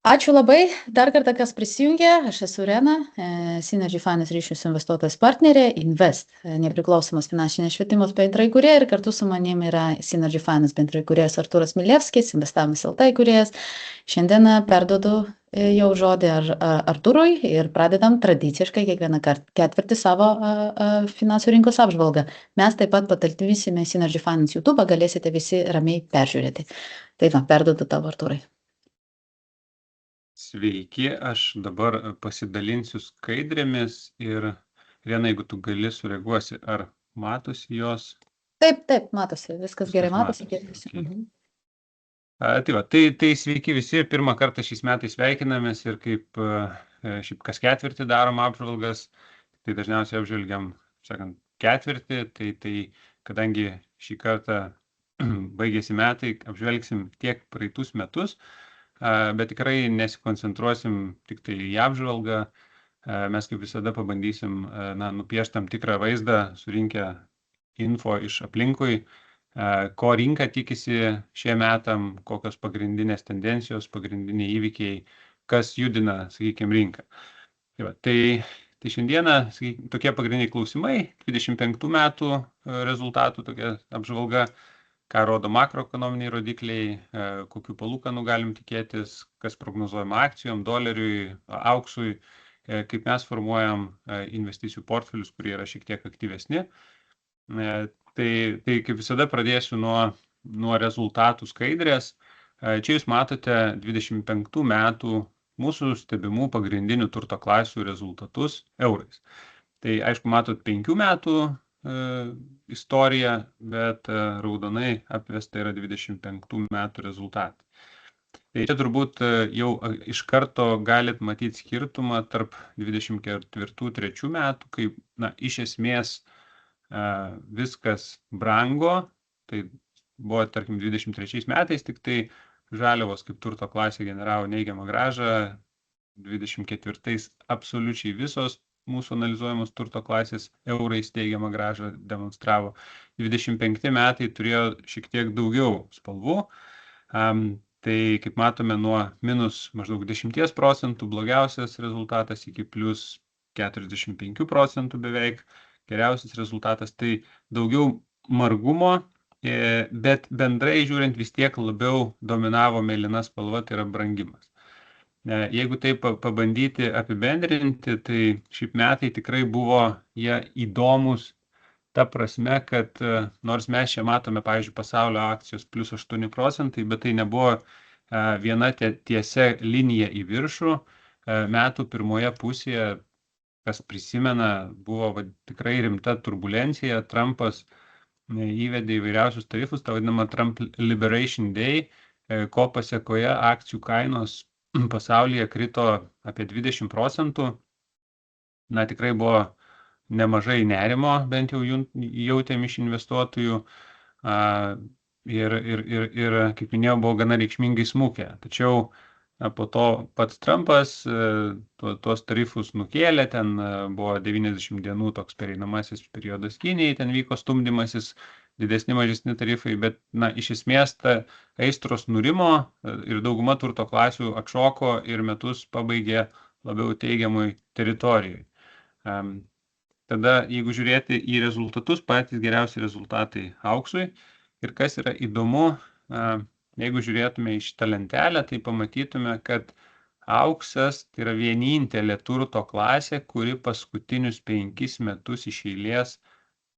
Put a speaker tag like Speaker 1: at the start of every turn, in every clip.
Speaker 1: Ačiū labai, dar kartą kas prisijungė, aš esu Rena, Synergy Finance ryšių su investuotojas partnerė, Invest, nepriklausomas finansinės švietimo bendraįkūrėja ir kartu su manim yra Synergy Finance bendraįkūrėjas Artūras Milevskis, Investavimas LT įkūrėjas. Šiandien perdodu jau žodį Artūrui ir pradedam tradiciškai kiekvieną ketvirtį savo finansų rinkos apžvalgą. Mes taip pat patalpinysime Synergy Finance YouTube, galėsite visi ramiai peržiūrėti. Tai va, perdodu tavo Artūrai.
Speaker 2: Sveiki, aš dabar pasidalinsiu skaidrėmis ir Rena, jeigu tu gali sureaguosi, ar matosi jos?
Speaker 1: Taip, matosi, viskas gerai matosi.
Speaker 2: Okay. Tai sveiki visi, pirmą kartą šiais metais sveikinamės ir kaip šiaip kas ketvirtį darom apžvalgas, tai dažniausiai apžvelgiam, sakant, ketvirtį, tai kadangi šį kartą baigėsi metai, apžvelgsim tiek praeitus metus, bet tikrai nesikoncentruosim tik tai į apžvalgą. Mes kaip visada pabandysim nupiešti tam tikrą vaizdą, surinkę info iš aplinkui, ko rinka tikisi šiem metam, kokios pagrindinės tendencijos, pagrindiniai įvykiai, kas judina, sakykime, rinką. Tai šiandieną tokie pagrindiniai klausimai, 25 metų rezultatų tokia apžvalga, ką rodo makroekonominiai rodikliai, kokių palūkanų galim tikėtis, kas prognozuojama akcijom, doleriui, auksui, kaip mes formuojam investicijų portfelius, kurie yra šiek tiek aktyvesni. Tai kaip visada pradėsiu nuo rezultatų skaidrės. Čia jūs matote 25 metų mūsų stebimų pagrindinių turto klasių rezultatus eurais. Tai aišku, matot 5 metų istoriją, bet raudonai apvesta yra 25 metų rezultatai. Tai čia turbūt jau iš karto galit matyti skirtumą tarp 24-3 metų, kai iš esmės viskas brango, tai buvo, tarkim, 23 metais, tik tai žaliavos kaip turto klasė generavo neigiamą grąžą, 24 absoliučiai visos mūsų analizuojamos turto klasės eurais teigiamą grąžą demonstravo. 25 metai turėjo šiek tiek daugiau spalvų. Tai kaip matome nuo minus maždaug 10% blogiausias rezultatas iki plus 45% beveik geriausias rezultatas. Tai daugiau margumo, bet bendrai žiūrint vis tiek labiau dominavo mėlyna spalva, tai yra brangimas. Jeigu taip pabandyti apibendrinti, tai šiaip metai tikrai buvo jie įdomus ta prasme, kad nors mes čia matome, pavyzdžiui, pasaulio akcijos plus 8%, bet tai nebuvo viena tiesia linija į viršų. Metų pirmoje pusėje, kas prisimena, buvo tikrai rimta turbulencija. Trumpas įvedė įvairiausius tarifus, tą vadinamą Trump Liberation Day, ko pasekoje akcijų kainos pasaulyje krito apie 20%. Tikrai buvo nemažai nerimo, bent jau jautėm iš investuotojų. Ir kaip minėjau, buvo gana reikšmingai smūkę. Tačiau po to pats Trumpas tuos tarifus nukėlė, ten buvo 90 dienų toks pereinamasis periodas Kinijai, ten vyko stumdymasis, didesni, mažesni tarifai, bet iš esmės ta aistros nurimo ir dauguma turto klasių atšoko ir metus pabaigė labiau teigiamoj teritorijoj. Tada, jeigu žiūrėti į rezultatus, patys geriausi rezultatai auksui. Ir kas yra įdomu, jeigu žiūrėtume į šitą lentelę, tai pamatytume, kad auksas tai yra vienintelė turto klasė, kuri paskutinius 5 metus iš eilės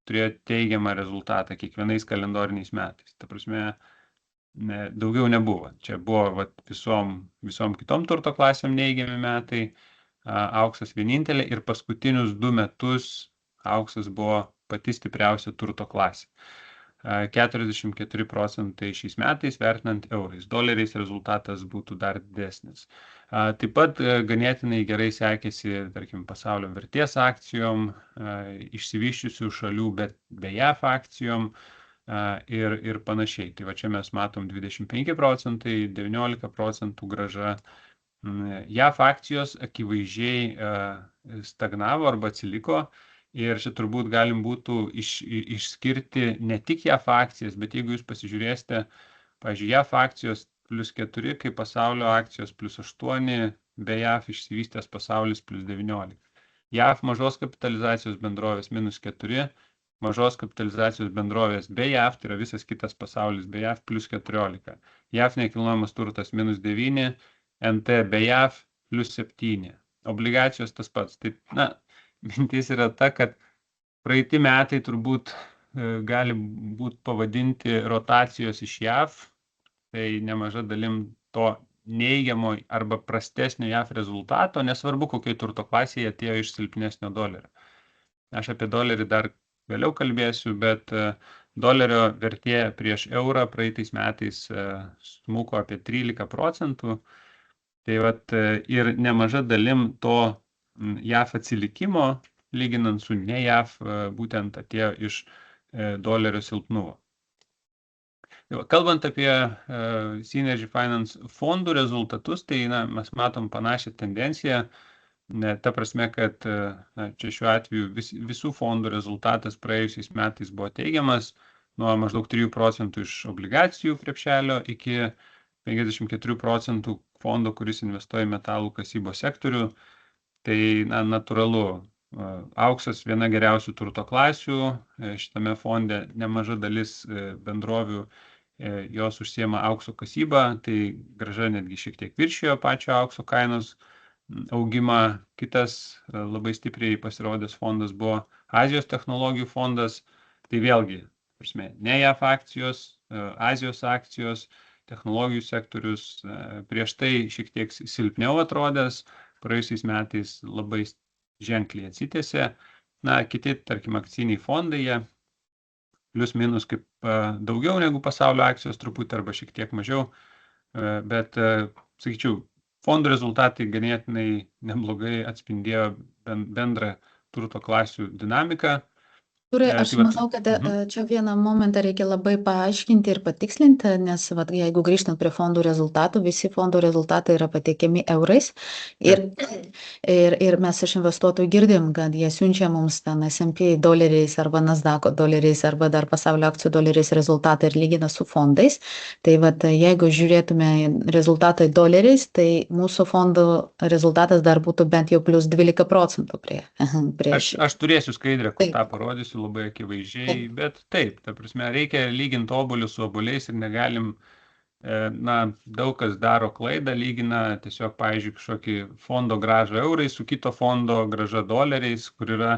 Speaker 2: turėjo teigiamą rezultatą kiekvienais kalendoriniais metais. Ta prasme, daugiau nebuvo. Čia buvo visom kitom turto klasėm neigiami metai, auksas vienintelė ir paskutinius 2 metus auksas buvo pati stipriausia turto klasė. 44% šiais metais vertinant eurais. Doleriais rezultatas būtų dar didesnis. Taip pat ganėtinai gerai sekėsi, tarkim, pasaulio vertės akcijom, išsivyščiusių šalių, bet be JAF akcijom ir panašiai. Tai va čia mes matom 25%, 19% grąža. JAF akcijos akivaizdžiai stagnavo arba atsiliko. Ir čia turbūt galim būtų išskirti ne tik JAF akcijas, bet jeigu jūs pasižiūrėsite, pavyzdžiui, JAF akcijos +4, kai pasaulio akcijos +8, be JAF išsivystęs pasaulis +19. JAF mažos kapitalizacijos bendrovės -4, mažos kapitalizacijos bendrovės be JAF, tai yra visas kitas pasaulis be JAF +14. JAF nekilnojamas turtas -9, NT be JAF +7. Obligacijos tas pats. Tai, mintis yra ta, kad praeiti metai turbūt gali būti pavadinti rotacijos iš JAF, tai nemaža dalim to neigiamo arba prastesnio JAF rezultato, nesvarbu, kokiai turto klasėje atėjo iš silpnesnio dolerio. Aš apie dolerį dar vėliau kalbėsiu, bet dolerio vertė prieš eurą praeitais metais smuko apie 13%. Tai vat ir nemaža dalim to JAF atsilikimo, lyginant su ne JAF, būtent atėjo iš dolerio silpnumo. Kalbant apie Synergy Finance fondų rezultatus, tai mes matom panašią tendenciją. Ta prasme, kad čia šiuo atveju visų fondų rezultatas praėjusiais metais buvo teigiamas, nuo maždaug 3% iš obligacijų krepšelio iki 54% fondo, kuris investuoja į metalų kasybos sektorių. Tai natūralu, auksas viena geriausių turto klasių, šitame fonde nemaža dalis bendrovių jos užsiema aukso kasybą, tai grąža netgi šiek tiek viršijo pačio aukso kainos augimą. Kitas labai stipriai pasirodęs fondas buvo Azijos technologijų fondas, tai vėlgi, ne JAF akcijos, Azijos akcijos, technologijų sektorius, prieš tai šiek tiek silpniau atrodęs, praėjusiais metais labai ženkliai atsitėsė. Kiti, tarkim, akciniai fondai, jie plius minus kaip daugiau negu pasaulio akcijos truputį arba šiek tiek mažiau, bet, sakyčiau, fondų rezultatai ganėtinai neblogai atspindėjo bendrą turto klasių dinamiką.
Speaker 1: Aš manau, kad čia vieną momentą reikia labai paaiškinti ir patikslinti, nes jeigu grįžtant prie fondų rezultatų, visi fondų rezultatai yra pateikiami eurais ir mes iš investuotojų girdim, kad jie siunčia mums ten S&P doleriais arba Nasdaq doleriais arba dar pasaulio akcijų doleriais rezultatą ir lygina su fondais. Tai jeigu žiūrėtume rezultatai doleriais, tai mūsų fondų rezultatas dar būtų bent jau plus 12% prieš.
Speaker 2: Aš turėsiu skaidrę, kur tą parodysiu labai akivaizdžiai, bet taip, ta prasme, reikia lyginti obuolius su obuoliais ir negalim, daug kas daro klaidą, lygina tiesiog, pavyzdžiui, kažkokį fondo gražą eurais su kito fondo graža doleriais, kur yra,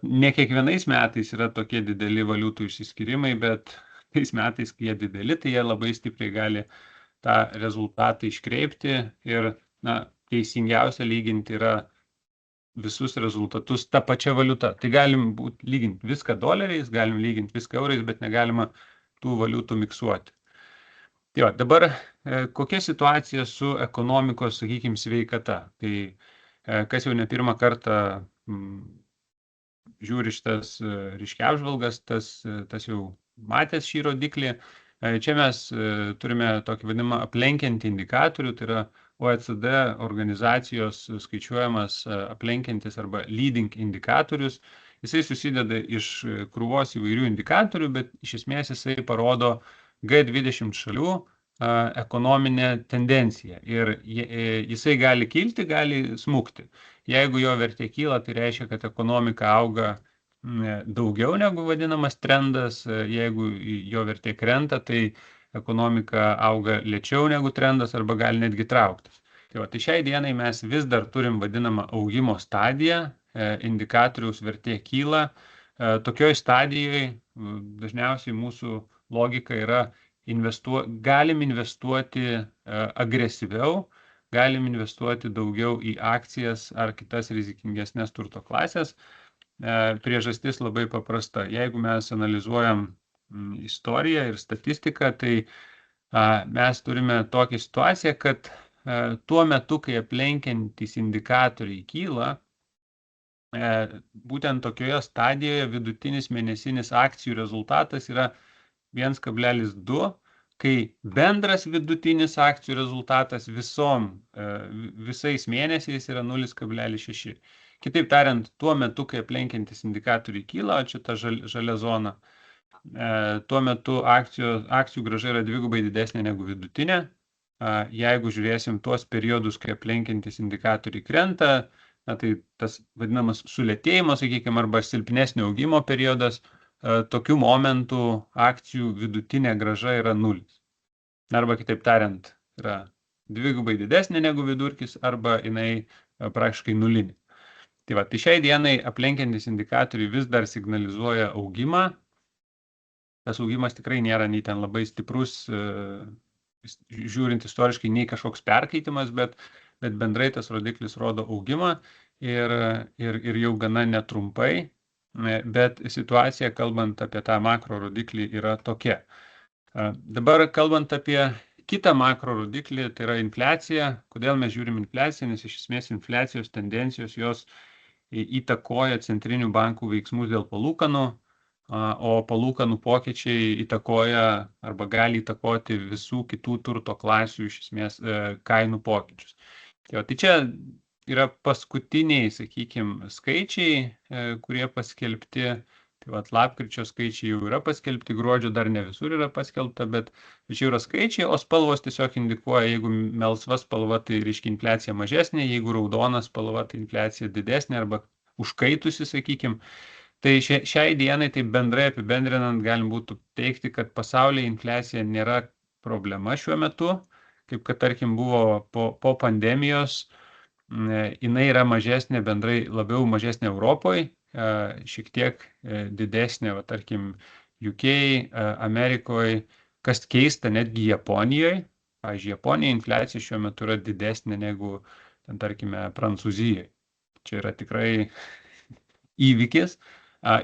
Speaker 2: ne kiekvienais metais yra tokie dideli valiutų išsiskyrimai, bet tais metais, kai jie dideli, tai jie labai stipriai gali tą rezultatą iškreipti ir, teisingiausia lyginti yra visus rezultatus tą pačią valiutą. Tai galim lyginti viską doleriais, galim lyginti viską eurais, bet negalima tų valiutų miksuoti. Tai dabar kokia situacija su ekonomikos, sakykime, sveikata? Tai kas jau ne pirmą kartą žiūri šitas ryškias apžvalgas, tas jau matęs šį rodiklį. Čia mes turime tokį vadinamą aplenkiantį indikatorių, tai yra OECD organizacijos skaičiuojamas aplenkiantis arba leading indikatorius. Jisai susideda iš krūvos įvairių indikatorių, bet iš esmės jisai parodo G20 šalių ekonominę tendenciją. Ir jisai gali kilti, gali smukti. Jeigu jo vertė kyla, tai reiškia, kad ekonomika auga daugiau negu vadinamas trendas. Jeigu jo vertė krenta, tai ekonomika auga lėčiau negu trendas arba gali netgi trauktis. Tai šiai dienai mes vis dar turim vadinamą augimo stadiją, indikatoriaus vertė kyla. Tokioj stadijoje dažniausiai mūsų logika yra galim investuoti agresyviau, galim investuoti daugiau į akcijas ar kitas rizikingesnės turto klasės. Priežastis labai paprasta. Jeigu mes analizuojam istoriją ir statistiką, tai mes turime tokią situaciją, kad tuo metu, kai aplenkiantys indikatoriai kyla, būtent tokioje stadijoje vidutinis mėnesinis akcijų rezultatas yra 1,2, kai bendras vidutinis akcijų rezultatas visais mėnesiais yra 0,6. Kitaip tariant, tuo metu, kai aplenkiantys indikatoriai kyla, čia ta žalia zona, tuo metu akcijų grąža yra dvigubai didesnė negu vidutinė. jeigu žiūrėsim tuos periodus, kai aplenkiantis indikatoriai krenta, tai tas vadinamas sulėtėjimo, sakykime, arba silpnesnio augimo periodas, tokiu momentu akcijų vidutinė grąža yra 0. Arba kitaip tariant, yra dvigubai didesnė negu vidurkis, arba jinai praktiškai nulinė. Tai šiai dienai aplenkiantis indikatoriai vis dar signalizuoja augimą. Tas augimas tikrai nėra nei ten labai stiprus, žiūrint istoriškai, nei kažkoks perkaitimas, bet bendrai tas rodiklis rodo augimą ir jau gana netrumpai, bet situacija, kalbant apie tą makro rodiklį, yra tokia. Dabar kalbant apie kitą makro rodiklį, tai yra infliacija. Kodėl mes žiūrim infliaciją? Nes iš esmės infliacijos tendencijos jos įtakoja centrinių bankų veiksmus dėl palūkanų, o palūkanų pokyčiai įtakoja arba gali įtakoti visų kitų turto klasių iš esmės kainų pokyčius. Tai čia yra paskutiniai, sakykime, skaičiai, kurie paskelbti. Tai lapkričio skaičiai jau yra paskelbti, gruodžio dar ne visur yra paskelbta, bet čia yra skaičiai, o spalvos tiesiog indikuoja, jeigu melsva spalva, tai reiškia infliacija mažesnė, jeigu raudona spalva, tai infliacija didesnė arba užkaitusi, sakykime. Tai šiai dienai, tai bendrai apibendrinant, galim būtų teikti, kad pasaulyje infliacija nėra problema šiuo metu, kaip kad, tarkim, buvo po pandemijos, jinai yra mažesnė, bendrai labiau mažesnė Europoje, šiek tiek didesnė, tarkim, UK, Amerikoje, kas keista, netgi Japonijoje. Pavyzdžiui, Japonijoje infliacija šiuo metu yra didesnė negu, tarkime, Prancūzijoje. Čia yra tikrai įvykis.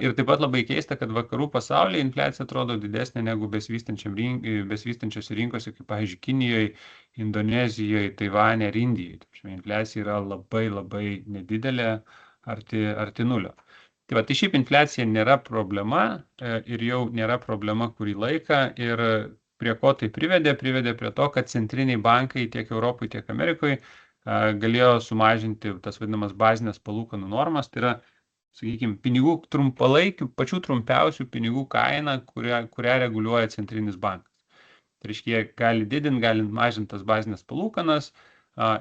Speaker 2: Ir taip pat labai keista, kad vakarų pasaulyje infliacija atrodo didesnė negu besivystančiose rinkose, kaip, pavyzdžiui, Kinijoje, Indonezijoje, Taivane ir Indijoje. Infliacija yra labai nedidelė, arti nulio. Tai šiaip infliacija nėra problema ir jau nėra problema kurį laiką. Ir prie ko tai privedė prie to, kad centriniai bankai tiek Europoje, tiek Amerikoje galėjo sumažinti tas vadinamas bazinės palūkanų normas. Tai yra, sakykime, pinigų trumpalaikių, pačių trumpiausių pinigų kaina, kurią reguliuoja centrinis bankas. Tai reiškia, jie gali didinti, gali mažinti tas bazinės palūkanas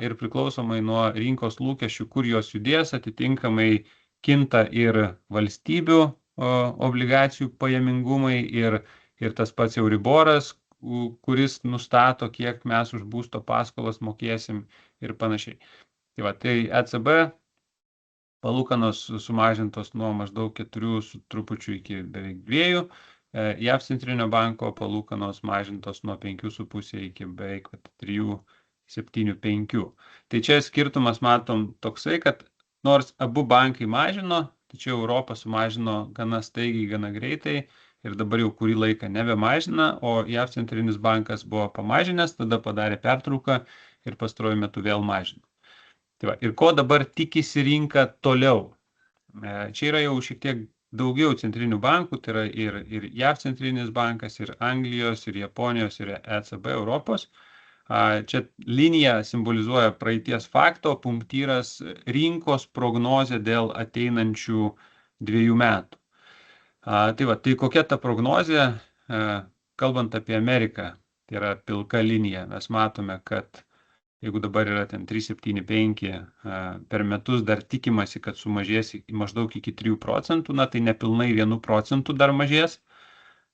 Speaker 2: ir priklausomai nuo rinkos lūkesčių, kur jos judės, atitinkamai kinta ir valstybių obligacijų pajamingumai ir tas pats Euriboras, kuris nustato, kiek mes už būsto paskolas mokėsim ir panašiai. Tai ECB palūkanos sumažintos nuo maždaug 4 su trupučiu iki beveik 2, JAV centrinio banko palūkanos mažintos nuo 5,5 iki beveik 3,75. Tai čia skirtumas matom toksai, kad nors abu bankai mažino, tačiau Europa sumažino gana staigiai, gana greitai ir dabar jau kurį laiką nebemažina, o JAV centrinis bankas buvo pamažinęs, tada padarė pertrauką ir pastaruoju metu vėl mažino. Ir ko dabar tikisi rinka toliau? Čia yra jau šiek tiek daugiau centrinių bankų, tai yra ir JAV centrinis bankas, ir Anglijos, ir Japonijos, ir ECB Europos. Čia linija simbolizuoja praeities fakto, punktyras rinkos prognozė dėl ateinančių 2 metų. Tai kokia ta prognozė, kalbant apie Ameriką, tai yra pilka linija. Mes matome, kad jeigu dabar yra ten 3,75 per metus, dar tikimasi, kad sumažės maždaug iki 3%, tai nepilnai 1% dar mažės.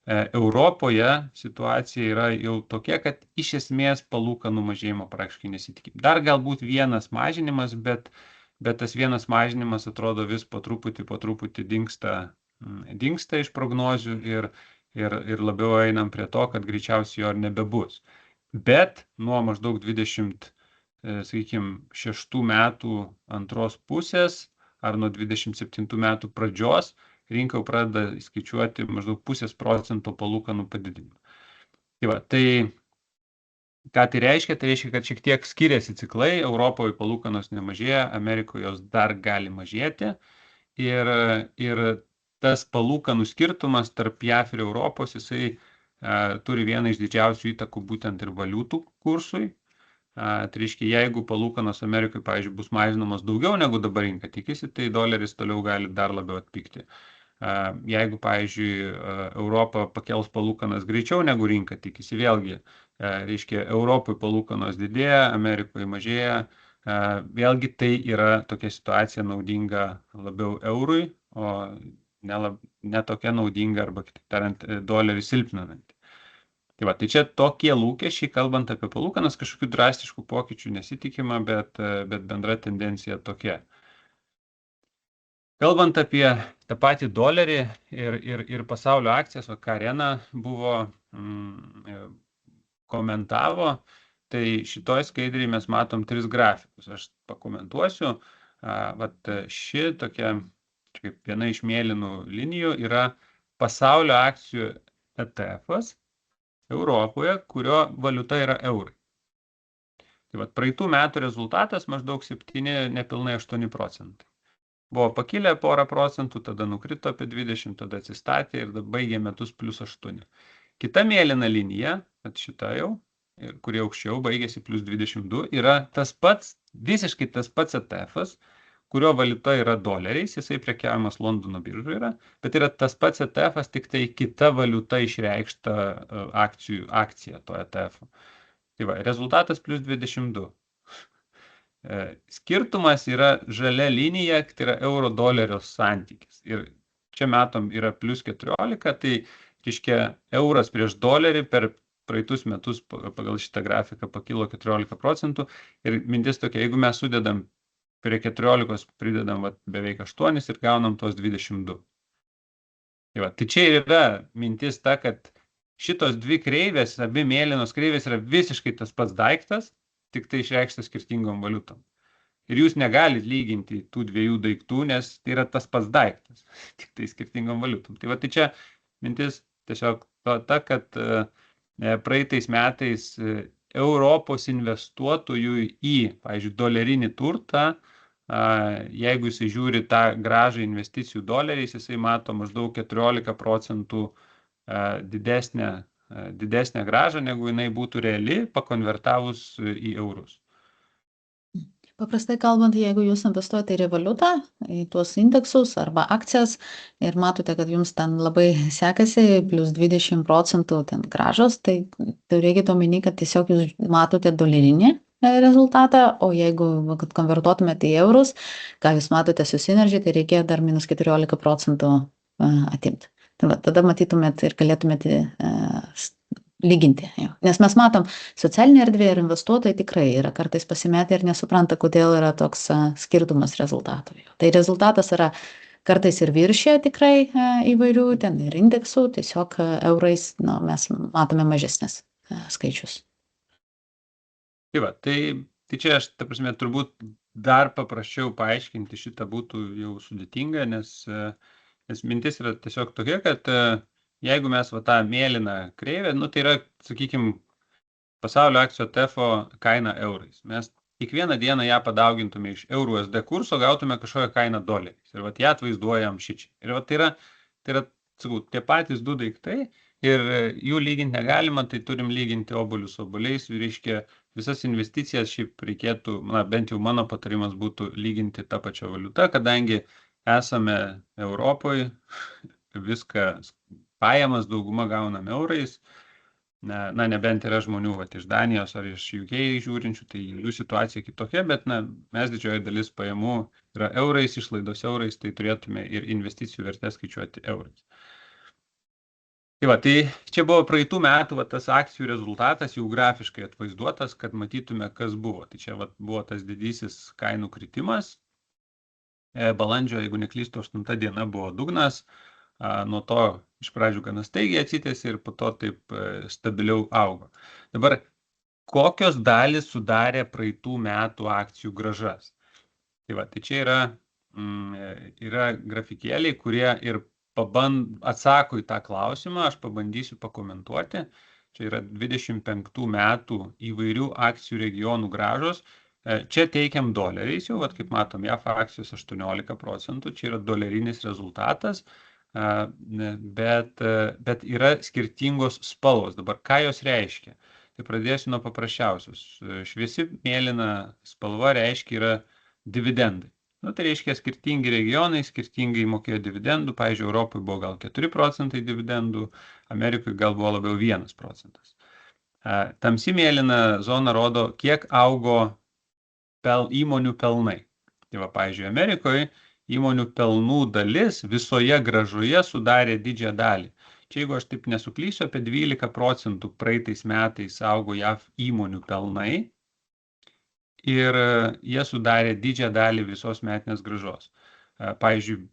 Speaker 2: Europoje situacija yra jau tokia, kad iš esmės palūkanų mažėjimo praktiškai nesitikim. Dar galbūt vienas mažinimas, bet tas vienas mažinimas atrodo vis po truputį dingsta iš prognozių ir labiau einam prie to, kad greičiausiai jo nebebus. Bet nuo maždaug 26 metų antros pusės ar nuo 27 metų pradžios rinka jau pradeda skaičiuoti maždaug 0,5% palūkanų padidinimą. Tai ką tai reiškia? Tai reiškia, kad šiek tiek skiriasi ciklai. Europoje palūkanos nemažėja, Amerikoje jos dar gali mažėti. Ir tas palūkanų skirtumas tarp JAV ir Europos, jisai turi vieną iš didžiausių įtakų būtent ir valiutų kursui. Tai reiškia, jeigu palūkanos Amerikoje, pavyzdžiui, bus mažinamos daugiau negu dabar rinka tikisi, tai doleris toliau gali dar labiau atpigti. Jeigu, pavyzdžiui, Europa pakels palūkanas greičiau negu rinka tikisi, vėlgi, reiškia, Europoje palūkanos didėja, Amerikoje mažėja, vėlgi tai yra tokia situacija naudinga labiau eurui, o ne tokia naudinga, arba kitaip tariant, dolerį silpninanti. Tai čia tokie lūkesčiai, kalbant apie palūkanas, kažkokių drastiškų pokyčių nesitikima, bet bendra tendencija tokia. Kalbant apie tą patį dolerį ir pasaulio akcijas, ką Rena buvo komentavo, tai šitoj skaidrėje mes matom 3 grafikus. Aš pakomentuosiu. Ši tokia, kaip viena iš mėlynų linijų, yra pasaulio akcijų ETF-as Europoje, kurio valiuta yra eurai. Tai praeitų metų rezultatas maždaug 7, nepilnai 8%. Buvo pakilę porą procentų, tada nukrito apie 20, tada atsistatė ir baigė metus +8. Kita mėlyna linija, šita jau, kurie aukščiau baigėsi +22, yra visiškai tas pats ETF-as, kurio valiuta yra doleriais, jisai prekiavimas Londono biržoje yra, bet yra tas pats ETF-as, tik tai kita valiuta išreikšta akcija to ETF-o. Tai rezultatas +22. Skirtumas yra žalia linija, tai yra euro-dolerio santykis. Ir čia matom yra +14, tai reiškia euras prieš dolerį per praeitus metus pagal šitą grafiką pakilo 14%. Ir mintis tokia, jeigu mes sudedam prie 14, pridedam beveik 8 ir gaunam tos 22. Tai čia yra mintis ta, kad šitos dvi kreivės, abi mėlynos kreivės yra visiškai tas pats daiktas, tik tai išreikštas skirtingom valiutom. Ir jūs negalit lyginti tų dviejų daiktų, nes tai yra tas pats daiktas, tik tai skirtingom valiutom. Tai čia mintis tiesiog ta, kad praeitais metais Europos investuotojų į, pavyzdžiui, dolerinį turtą, jeigu jisai žiūri tą grąžą investicijų doleriais, jisai mato maždaug 14% didesnę grąžą, negu jinai būtų reali, pakonvertavus į eurus.
Speaker 1: Paprastai kalbant, jeigu jūs investuojate ir į valiutą, į tuos indeksus arba akcijas ir matote, kad jums ten labai sekasi, +20% ten grąžos, tai turėkite omeny, kad tiesiog jūs matote dolerinį rezultatą, o jeigu konvertuotumėte į eurus, ką jūs matote su Synergy, tai reikėjo dar -14% atimti. Tada matytumėt ir galėtumėte lyginti. Nes mes matom, socialinė erdvė ir investuotojai tikrai yra kartais pasimetę ir nesupranta, kodėl yra toks skirtumas rezultatų. Tai rezultatas yra kartais ir viršė tikrai įvairių ten ir indeksų, tiesiog eurais mes matome mažesnis skaičius.
Speaker 2: Tai čia aš, ta prasme, turbūt dar paprasčiau paaiškinti šitą būtų jau sudėtinga, nes mintis yra tiesiog tokia, kad jeigu mes tą mėlyną kreivę, tai yra, sakykime, pasaulio akcijų ETF-o kaina eurais. Mes kiekvieną dieną ją padaugintume iš eurų USD kurso, gautume kažkokią kainą doleriais. Ir ją atvaizduojam šičiai. Ir tai yra, sakau, tie patys du daiktai ir jų lyginti negalima, tai turim lyginti obuolius su obuoliais. Reiškia, visas investicijas šiaip reikėtų, bent jau mano patarimas būtų lyginti tą pačią valiutą, kadangi esame Europoje, viską pajamas dauguma gaunam eurais, nebent yra žmonių iš Danijos ar iš UK žiūrinčių, tai jų situacija kitokia, bet mes didžioji dalis pajamų yra eurais, išlaidos eurais, tai turėtume ir investicijų vertę skaičiuoti eurais. Tai čia buvo praeitų metų tas akcijų rezultatas jau grafiškai atvaizduotas, kad matytume, kas buvo. Tai čia buvo tas didysis kainų kritimas. Balandžio, jeigu neklystu, 8 diena buvo dugnas. Nuo to iš pradžių gana staigiai atsitėsi ir po to taip stabiliau augo. Dabar, kokios dalys sudarė praeitų metų akcijų grąžas? Tai čia yra grafikėliai, kurie ir atsako į tą klausimą, aš pabandysiu pakomentuoti. Čia yra 25 metų įvairių akcijų regionų grąžos. Čia teikiam doleriais jau, kaip matom, JAF akcijos 18%, čia yra dolerinis rezultatas. Bet yra skirtingos spalvos. Dabar, ką jos reiškia? Tai pradėsiu nuo paprasčiausios. Šviesi mėlyna spalva reiškia yra dividendai. Tai reiškia skirtingi regionai, skirtingai mokėjo dividendų. Pavyzdžiui, Europoje buvo gal 4% dividendų, Amerikoje gal buvo labiau 1%. Tamsi mėlyna zona rodo, kiek augo įmonių pelnai. Tai va, pavyzdžiui, Amerikoje įmonių pelnų dalis visoje grąžoje sudarė didžiąją dalį. Čia, jeigu aš taip nesuklysiu, apie 12% praeitais metais augo JAV įmonių pelnai ir jie sudarė didžiąją dalį visos metinės grąžos. Pavyzdžiui,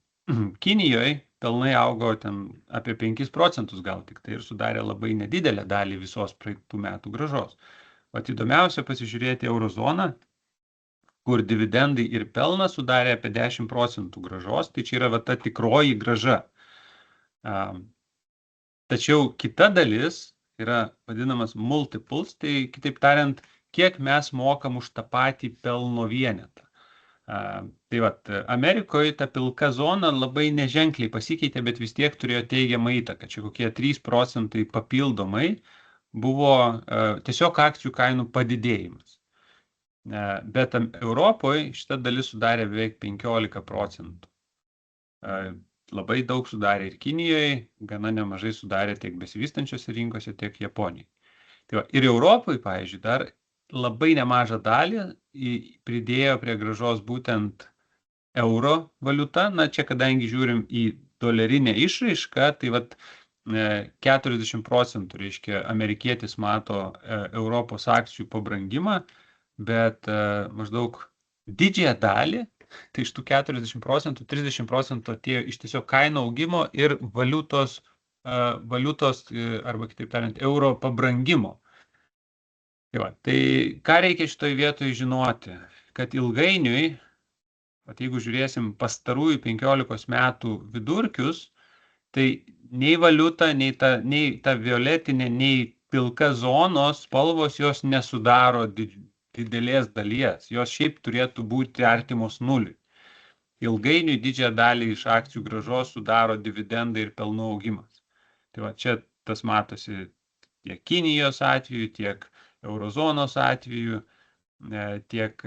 Speaker 2: Kinijoje pelnai augo ten apie 5% gal tik tai ir sudarė labai nedidelę dalį visos praeitų metų grąžos. Vat įdomiausia pasižiūrėti eurozoną, kur dividendai ir pelnas sudarė apie 10% grąžos, tai čia yra va ta tikroji grąža. Tačiau kita dalis yra vadinamas multiples, tai kitaip tariant, kiek mes mokam už tą patį pelno vienetą. Tai vat, Amerikoje ta pilka zona labai neženkliai pasikeitė, bet vis tiek turėjo teigiamą įtaką. Čia kokie 3% papildomai buvo tiesiog akcijų kainų padidėjimas. Bet Europoje šita dalis sudarė beveik 15%. Labai daug sudarė ir Kinijoje, gana nemažai sudarė tiek besivystančiose rinkose, tiek Japonijoje. Tai va, ir Europoje, pavyzdžiui, dar labai nemažą dalį pridėjo prie grąžos būtent euro valiuta. Čia kadangi žiūrim į dolerinę išraišką, tai vat 40% reiškia amerikietis mato Europos akcijų pabrangimą, bet maždaug didžiąją dalį, tai iš tų 40%, 30% atėjo iš tiesiog kainų augimo ir valiutos arba kitaip tariant euro pabrangimo. Tai ką reikia šitoje vietoje žinoti, kad ilgainiui, jeigu žiūrėsim pastarųjų 15 metų vidurkius, tai nei valiuta, nei ta violetinė, nei pilka zonos spalvos jos nesudaro didelės dalies, jos šiaip turėtų būti artimos nuliui. Ilgainiui didžiąją dalį iš akcijų grąžos sudaro dividendai ir pelnų augimas. Tai va, čia tas matosi tiek Kinijos atveju, tiek eurozonos atveju, tiek,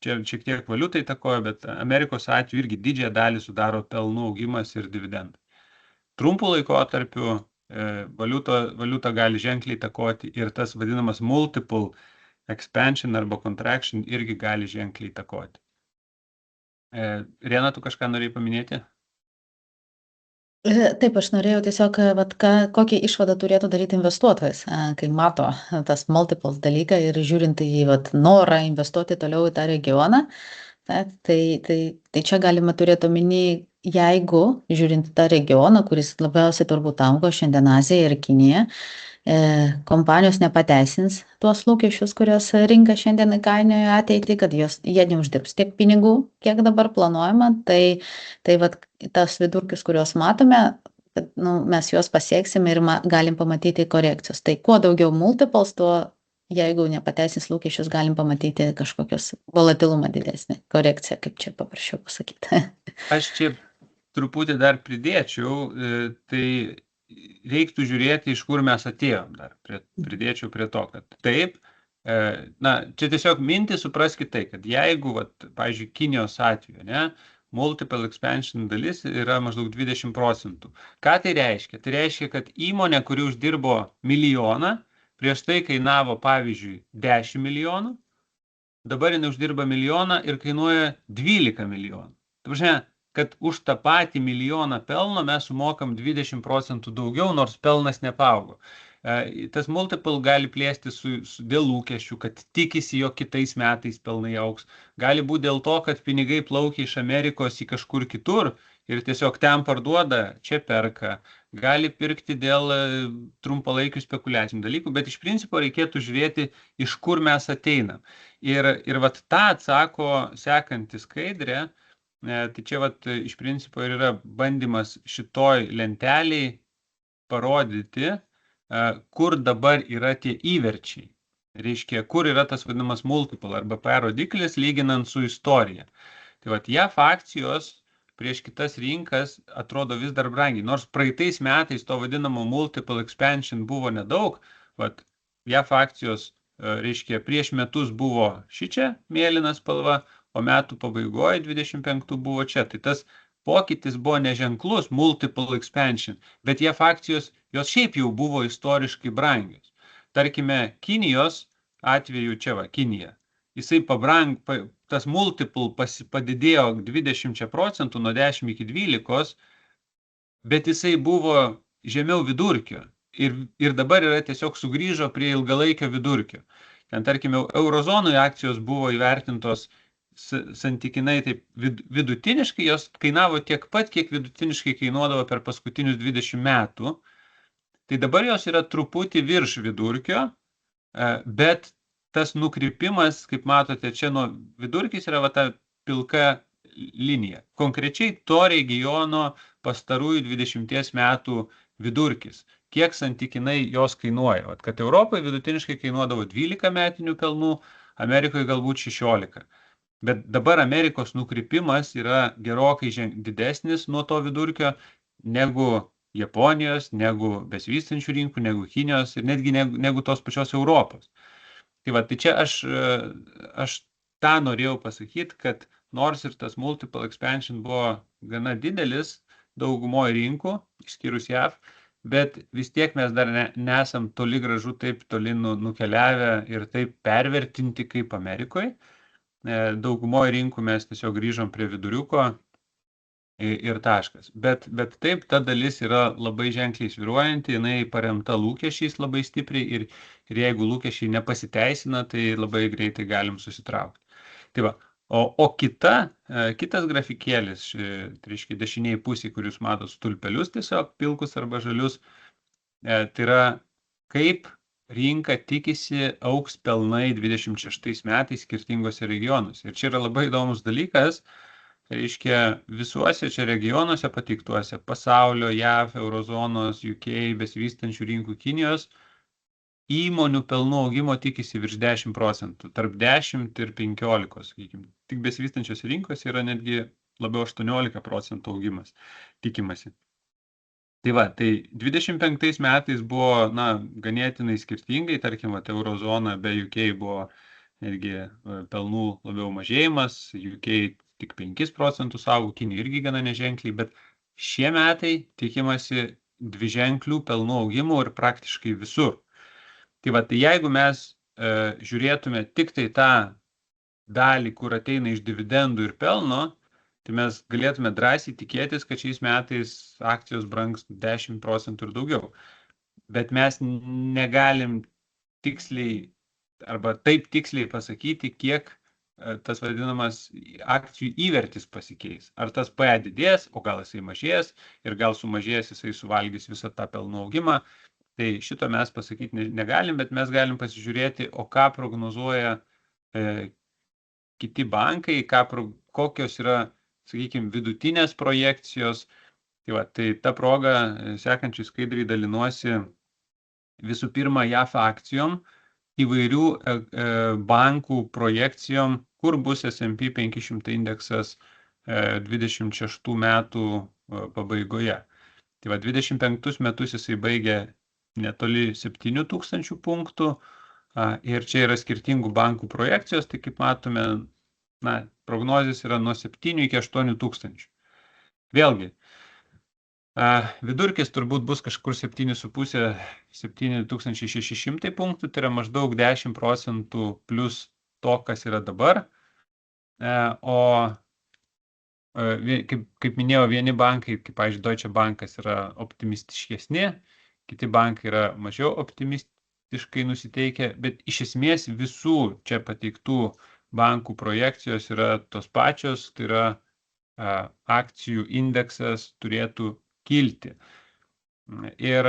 Speaker 2: čia šiek tiek valiutai įtakoja, bet Amerikos atveju irgi didžiąją dalį sudaro pelnų augimas ir dividendai. Trumpų laikotarpių valiuta gali ženkliai įtakoti ir tas vadinamas multiple expansion arba contraction irgi gali ženkliai įtakoti. Rena, tu kažką norėjai paminėti?
Speaker 1: Taip, aš norėjau tiesiog, kokią išvadą turėtų daryti investuotojas, kai mato tas multiples dalyką ir žiūrint į norą investuoti toliau į tą regioną. Tai čia galima turėti omeny, jeigu žiūrint tą regioną, kuris labiausiai turbūt augo šiandien Azija ir Kinija, kompanijos nepateisins tuos lūkesčius, kurios rinka šiandien įkainoja ateitį, kad jie neuždirbs tiek pinigų, kiek dabar planuojama, tai tas vidurkius, kuriuos matome, kad mes juos pasieksime ir galim pamatyti korekcijos. Tai kuo daugiau multiples, tuo jeigu nepateisins lūkesčius, galim pamatyti kažkokios volatilumą didesnį, korekciją, kaip čia paprašiau pasakyti.
Speaker 2: Aš čia truputį dar pridėčiau, tai reiktų žiūrėti, iš kur mes atėjom dar. Pridėčiau prie to, kad taip, čia tiesiog mintį supraskite tai, kad jeigu, pavyzdžiui, Kinijos atveju, multiple expansion dalis yra maždaug 20%. Ką tai reiškia? Tai reiškia, kad įmonė, kuri uždirbo milijoną, prieš tai kainavo, pavyzdžiui, 10 milijonų, dabar jinai uždirba milijoną ir kainuoja 12 milijonų. Tai prasme, kad už tą patį milijoną pelno mes sumokam 20% daugiau, nors pelnas nepaaugo. Tas multiple gali plėstis dėl lūkesčių, kad tikisi, jog kitais metais pelnai augs. Gali būti dėl to, kad pinigai plaukia iš Amerikos į kažkur kitur ir tiesiog ten parduoda, čia perka. Gali pirkti dėl trumpalaikių spekuliacinių dalykų, bet iš principo reikėtų žiūrėti, iš kur mes ateinam. Ir tą atsako sekanti skaidrė. Tai čia iš principo ir yra bandymas šitoj lenteliai parodyti, kur dabar yra tie įverčiai. Reiškia, kur yra tas vadinamas multiple arba PE rodiklis lyginant su istorija. Tai JAV akcijos prieš kitas rinkas atrodo vis dar brangiai. Nors praeitais metais to vadinamo multiple expansion buvo nedaug, JAV akcijos reiškia, prieš metus buvo šičia mėlyna spalva, o metų pabaigoje 25 buvo čia. Tai tas pokytis buvo neženklus, multiple expansion, bet JAF akcijos, jos šiaip jau buvo istoriškai brangios. Tarkime, Kinijos atveju čia va, Kinija, jisai tas multiple padidėjo 20% nuo 10 iki 12, bet jisai buvo žemiau vidurkio ir dabar yra tiesiog sugrįžo prie ilgalaikio vidurkio. Ten, tarkime, eurozonoje akcijos buvo įvertintos santykinai taip vidutiniškai, jos kainavo tiek pat, kiek vidutiniškai kainuodavo per paskutinius 20 metų. Tai dabar jos yra truputį virš vidurkio, bet tas nukrypimas, kaip matote, čia nuo vidurkis yra va ta pilka linija. Konkrečiai to regiono pastarųjų 20 metų vidurkis. Kiek santykinai jos kainuoja. Vat, kad Europoje vidutiniškai kainuodavo 12 metinių pelnų, Amerikoje galbūt 16. Bet dabar Amerikos nukrypimas yra gerokai didesnis nuo to vidurkio negu Japonijos, negu besivystančių rinkų, negu Kinijos ir netgi negu tos pačios Europos. Tai va, tai čia aš tą norėjau pasakyti, kad nors ir tas multiple expansion buvo gana didelis daugumoje rinkų, išskyrus JAV, bet vis tiek mes dar nesam toli gražu taip toli nukeliavę ir taip pervertinti kaip Amerikoje. Daugumoje rinkų mes tiesiog grįžom prie viduriuko ir taškas. Bet taip, ta dalis yra labai ženkliai svyruojanti, jinai paremta lūkesčiais labai stipriai ir jeigu lūkesčiai nepasiteisina, tai labai greitai galim susitraukti. Tai va, o kitas grafikėlis, tai reiškia dešiniai pusėje, kur jūs matot stulpelius tiesiog pilkus arba žalius, tai yra kaip rinka tikisi augs pelnai 26 metais skirtingose regionuose. Ir čia yra labai įdomus dalykas, reiškia visuose čia regionuose pateiktuose pasaulio, JAV, Eurozonos, UK, besivystančių rinkų Kinijos, įmonių pelnų augimo tikisi virš 10%, tarp 10 ir 15, sakykime. Tik besivystančios rinkos yra netgi labiau 18% augimas tikimasi. Tai va, tai 25 metais buvo, ganėtinai skirtingai, tarkim, Eurozona be UK buvo netgi pelnų labiau mažėjimas, UK tik 5% augo, Kinija irgi gana neženkliai, bet šie metai tikimasi dviženklių pelnų augimų ir praktiškai visur. Tai va, tai jeigu mes žiūrėtume tik tai tą dalį, kur ateina iš dividendų ir pelno, tai mes galėtume drąsiai tikėtis, kad šiais metais akcijos brangs 10% ir daugiau. Bet mes negalim tiksliai arba taip tiksliai pasakyti, kiek tas vadinamas akcijų įvertis pasikeis. Ar tas PE didės, o gal jisai mažės ir gal sumažės, jisai suvalgys visą tą pelno augimą. Tai šito mes pasakyti negalim, bet mes galim pasižiūrėti, o ką prognozuoja kiti bankai, kokios yra, sakykime, vidutinės projekcijos. Tai va, tai ta proga sekančiai skaidriai dalinuosi visų pirma JAF akcijom, įvairių bankų projekcijom, kur bus S&P 500 indeksas 26 metų pabaigoje. Tai va, 25 metus jisai baigė netoli 7000 punktų ir čia yra skirtingų bankų projekcijos, tai kaip matome, prognozės yra nuo 7 iki 8 tūkstančių. Vėlgi, vidurkis turbūt bus kažkur 7,5–7600 punktų, tai yra maždaug 10% plus to, kas yra dabar. O kaip minėjau, vieni bankai, kaip pavyzdžiui Deutsche Bankas, yra optimistiškesni, kiti bankai yra mažiau optimistiškai nusiteikę, bet iš esmės visų čia pateiktų bankų projekcijos yra tos pačios, tai yra akcijų indeksas turėtų kilti. Ir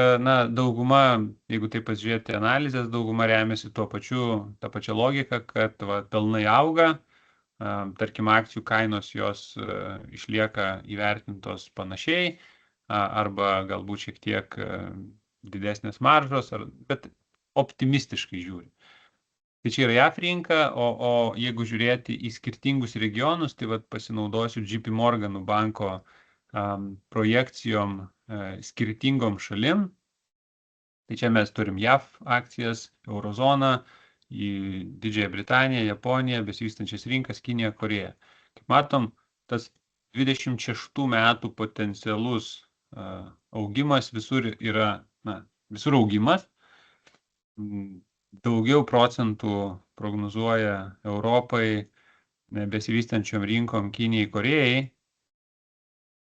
Speaker 2: dauguma, jeigu taip pasižiūrėti analizės, dauguma remiasi tą pačią logiką, kad pelnai auga, tarkim, akcijų kainos jos išlieka įvertintos panašiai, arba galbūt šiek tiek didesnės maržos, bet optimistiškai žiūri. Tai čia yra JAF rinka, o jeigu žiūrėti į skirtingus regionus, tai pasinaudosiu JP Morgan banko projekcijom skirtingom šalim. Tai čia mes turim JAF akcijas, Eurozoną, į Didžiąją Britaniją, Japoniją, besivystančias rinkas, Kiniją, Koreją. Kaip matom, tas 26 metų potencialus augimas visur yra, visur augimas. Daugiau procentų prognozuoja Europai, besivystančiom rinkom, Kinijai, Korejai,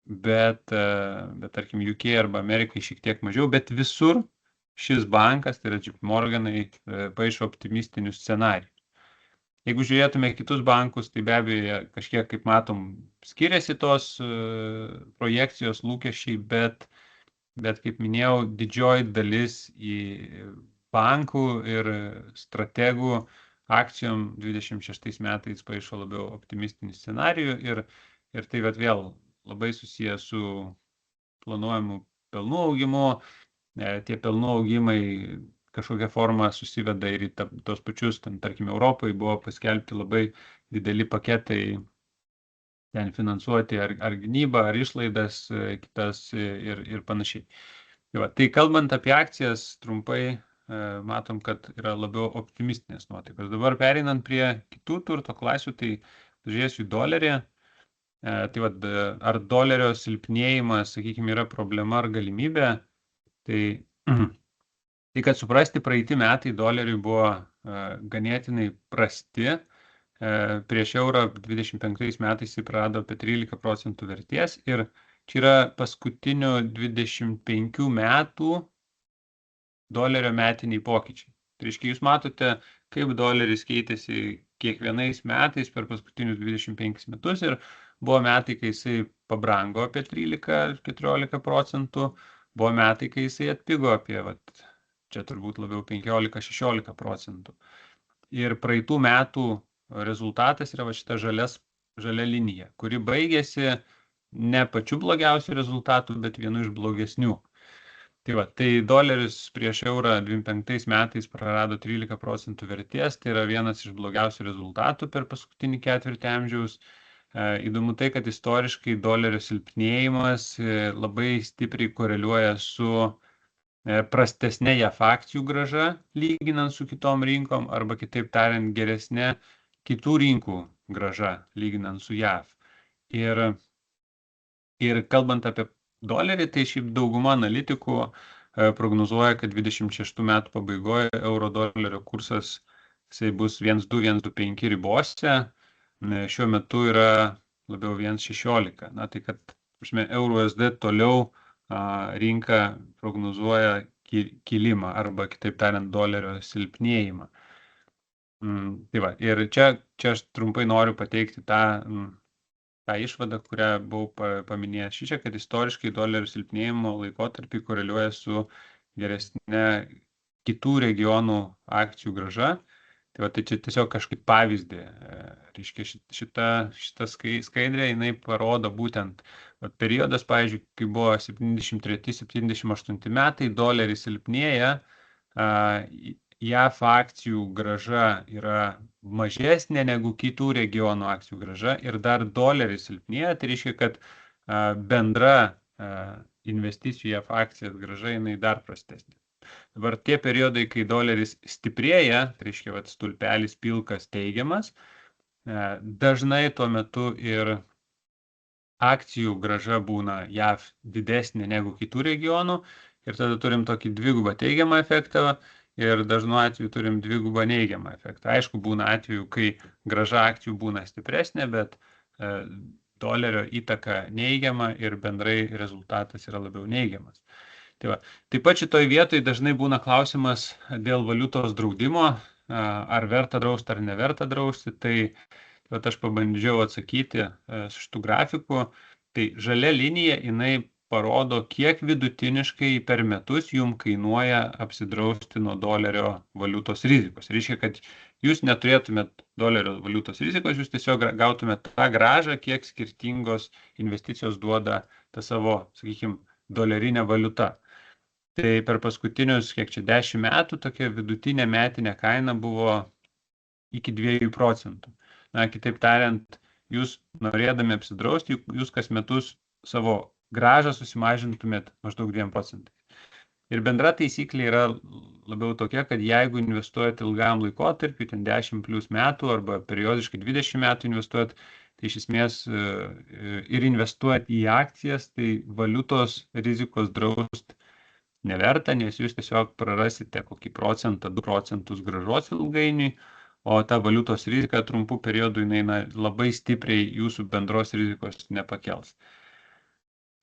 Speaker 2: bet tarkim UK arba Amerikai šiek tiek mažiau, bet visur šis bankas, tai yra JP Morganai, paišo optimistinius scenarijus. Jeigu žiūrėtume kitus bankus, tai be abejo kažkiek, kaip matom, skiriasi tos projekcijos lūkesčiai, bet kaip minėjau, didžioji dalis į bankų ir strategų akcijom 26 metais paišo labiau optimistinį scenarijų ir tai vėl labai susiję su planuojamu pelnų augimu. Tie pelnų augimai kažkokia forma susiveda ir į tos pačius, tarkim, Europai buvo paskelbti labai dideli paketai ten finansuoti ar gynybą, ar išlaidas kitas ir panašiai. Tai kalbant apie akcijas, trumpai matom, kad yra labiau optimistinės nuotaikos. Dabar pereinant prie kitų turto klasių, tai žiūrėsiu į dolerį. Tai ar dolerio silpnėjimas, sakykime, yra problema ar galimybė, tai kad suprasti, praeiti metai doleriui buvo ganėtinai prasti. Prieš eurą 25 metais jis prarado apie 13% vertės ir čia yra paskutinių 25 metų dolerio metiniai pokyčiai. Tai reiškia, jūs matote, kaip doleris keitėsi kiekvienais metais per paskutinius 25 metus ir buvo metai, kai jisai pabrango apie 13-14%, buvo metai, kai jisai atpigo apie, čia turbūt labiau 15-16%. Ir praeitų metų rezultatas yra šita žalia linija, kuri baigėsi ne pačiu blogiausiu rezultatu, bet vienu iš blogesnių. Tai doleris prieš eurą 25 metais prarado 13% vertės, tai yra vienas iš blogiausių rezultatų per paskutinį ketvirtį amžiaus. Įdomu tai, kad istoriškai dolerio silpnėjimas labai stipriai koreliuoja su prastesnė JAV akcijų grąža, lyginant su kitom rinkom, arba kitaip tariant, geresnė kitų rinkų grąža, lyginant su JAV. Ir kalbant apie dolerį, tai šiaip dauguma analitikų prognozuoja, kad 26 metų pabaigoje euro dolerio kursas bus 1,2-1,25 ribose. Šiuo metu yra labiau 1,16. Tai kad euro USD toliau rinka prognozuoja kilimą arba kitaip tariant dolerio silpnėjimą. Ir čia aš trumpai noriu pateikti tą išvadą, kurią buvau paminėjęs šičia, kad istoriškai dolerio silpnėjimo laikotarpį koreliuoja su geresne kitų regionų akcijų grąža. Tai čia tiesiog kažkaip pavyzdį. Reiškia, šita skaidrė, jinai parodo būtent periodas, pavyzdžiui, kai buvo 73-78 metai, doleris silpnėja, JAV akcijų grąža yra mažesnė negu kitų regionų akcijų grąža ir dar doleris silpnėja, tai reiškia, kad bendra investicijų JAV akcijas grąža jinai dar prastesnė. Dabar tie periodai, kai doleris stiprėja, tai reiškia, stulpelis pilkas teigiamas, dažnai tuo metu ir akcijų grąža būna JAV didesnė negu kitų regionų ir tada turim tokį dvigubą teigiamą efektą ir dažnu atveju turim dvigubą neigiamą efektą. Aišku, būna atveju, kai grąža akcijų būna stipresnė, bet dolerio įtaka neigiama ir bendrai rezultatas yra labiau neigiamas. Taip pat šitoj vietoj dažnai būna klausimas dėl valiutos draudimo, ar verta drausti ar neverta drausti. Tai aš pabandžiau atsakyti su šitų grafikų. Tai žalia linija, jinai parodo, kiek vidutiniškai per metus jums kainuoja apsidrausti nuo dolerio valiutos rizikos. Reiškia, kad jūs neturėtumėt dolerio valiutos rizikos, jūs tiesiog gautumėt tą grąžą, kiek skirtingos investicijos duoda tą savo, sakykime, dolerinę valiutą. Tai per paskutinius, 10 metų, tokia vidutinė metinė kaina buvo iki 2%. Kitaip tariant, jūs norėdami apsidrausti, jūs kas metus savo grąžą susimažintumėt maždaug 2%. Ir bendra taisyklė yra labiau tokia, kad jeigu investuojat ilgam laikotarpiu, ten 10+ metų arba periodiškai 20 metų investuojat, tai iš esmės ir investuojat į akcijas, tai valiutos rizikos draust neverta, nes jūs tiesiog prarasite kokį 1–2 procentus grąžos ilgainiui, o ta valiutos rizika trumpų periodų jinai labai stipriai jūsų bendros rizikos nepakels.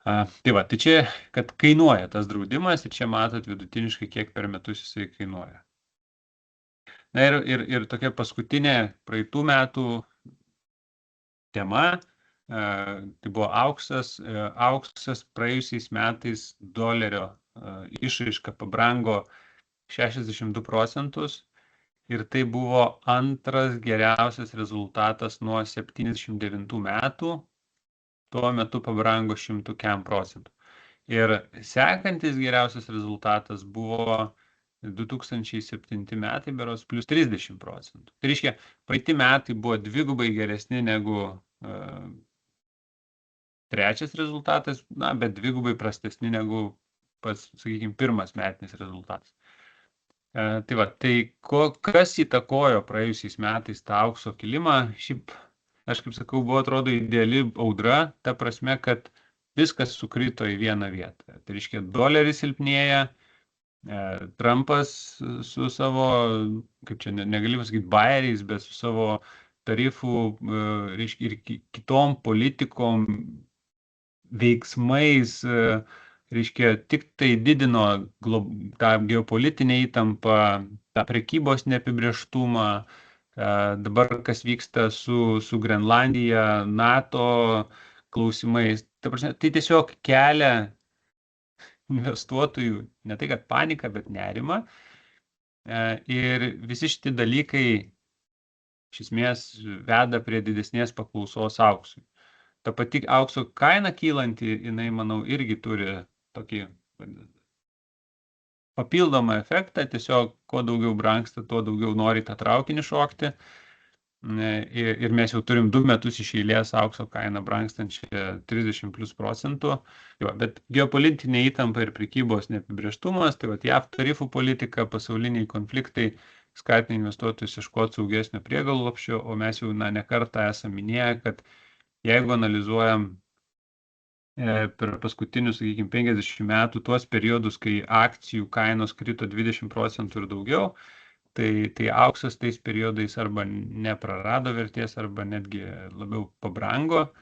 Speaker 2: Tai va, tai čia, kad kainuoja tas draudimas ir čia matot vidutiniškai, kiek per metus jisai kainuoja. Na ir tokia paskutinė praeitų metų tema, tai buvo auksas. Auksas praėjusiais metais dolerio išraiška pabrango 62% ir tai buvo antras geriausias rezultatas nuo 79 metų. Tuo metu pabrango 100%. Ir sekantis geriausias rezultatas buvo 2007 metai, berods plus 30%. Tai reiškia, praeiti metai buvo dvigubai geresni negu trečias rezultatas, bet dvigubai prastesni negu pats, sakykime, pirmas metinis rezultatas. Tai va, tai kas įtakojo praėjusiais metais tą aukso kilimą? Šiaip, aš kaip sakau, buvo atrodo ideali audra, ta prasme, kad viskas sukrito į vieną vietą. Tai reiškia, doleris silpnėja, Trumpas su savo, kaip čia negali pasakyti, bajeriais, bet su savo tarifų reiškia, ir kitom politikom, veiksmais, reiškia, tik tai didino tą geopolitinę įtampą, tą prekybos neapibrėžtumą. Dabar kas vyksta su Grenlandija, NATO klausimais. Tai tiesiog kelia investuotojų ne tai, kad paniką, bet nerimą. Ir visi šitie dalykai iš esmės veda prie didesnės paklausos auksui. Ta pati aukso kaina kylanti, jinai, manau, irgi turi tokį papildomą efektą, tiesiog kuo daugiau brangsta, tuo daugiau nori tą traukinį šokti. Ir mes jau turim 2 metus iš eilės aukso kainą brangstančią 30+%. Bet geopolitinė įtampa ir prekybos neapibrėžtumas, tai vat JAV tarifų politika, pasauliniai konfliktai skatina investuotojus ieškoti saugesnio prieglobsčio, o mes jau ne kartą esame minėję, kad jeigu analizuojam per paskutinius, sakykime, 50 metų tuos periodus, kai akcijų kainos krito 20% ir daugiau, tai auksas tais periodais arba neprarado vertės, arba netgi labiau pabrango.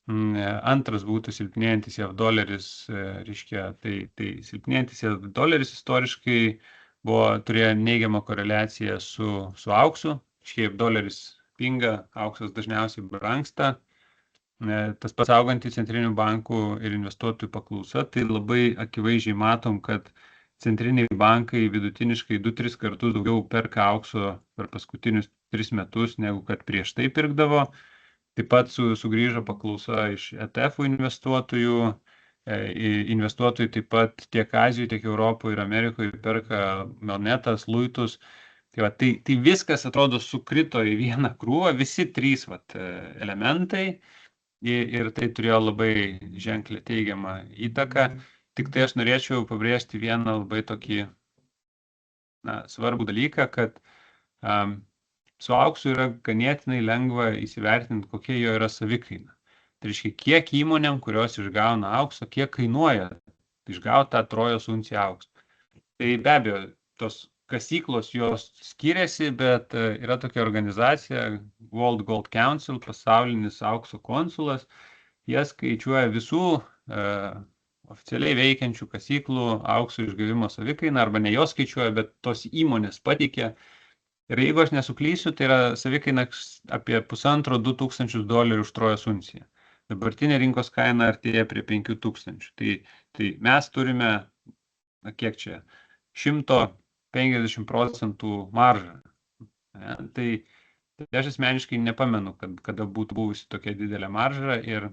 Speaker 2: Antras būtų silpnėjantis JAV doleris, reiškia, tai silpnėjantis JAV doleris istoriškai turėjo neigiamą koreliaciją su auksu. Šiaip doleris pinga, auksas dažniausiai brangsta. Tas pats auganti centrinių bankų ir investuotojų paklausa, tai labai akivaizdžiai matom, kad centriniai bankai vidutiniškai 2–3 kartus daugiau perka aukso per paskutinius 3 metus, negu kad prieš tai pirkdavo. Taip pat sugrįžo paklausa iš ETF investuotojų. Investuotojai taip pat tiek Azijoje, tiek Europoje ir Amerikoje perka monetas, luitus. Tai viskas atrodo sukrito į vieną krūvą, visi 3 elementai. Ir tai turėjo labai ženklę teigiamą įtaką. Tik tai aš norėčiau pabrėžti vieną labai tokį svarbų dalyką, kad su auksu yra ganėtinai lengva įsivertinti, kokia jo yra savikaina. Tai reiškia, kiek įmonėm, kurios išgauna aukso, kiek kainuoja išgauti tą Trojos unciją aukso. Tai be abejo, tos kasyklos jos skiriasi, bet yra tokia organizacija World Gold Council, pasaulinis aukso konsulas. Jie skaičiuoja visų oficialiai veikiančių kasyklų aukso išgavimo savikainą, arba ne jos skaičiuoja, bet tos įmonės pateikė. Ir jeigu aš nesuklysiu, tai yra savikaina apie $1,5–2 tūkstančius už Trojos unciją. Dabartinė rinkos kaina artėja prie 5,000. Tai mes turime, kiek čia, 150% maržą. Tai aš asmeniškai nepamenu, kada būtų buvusi tokia didelė marža, ir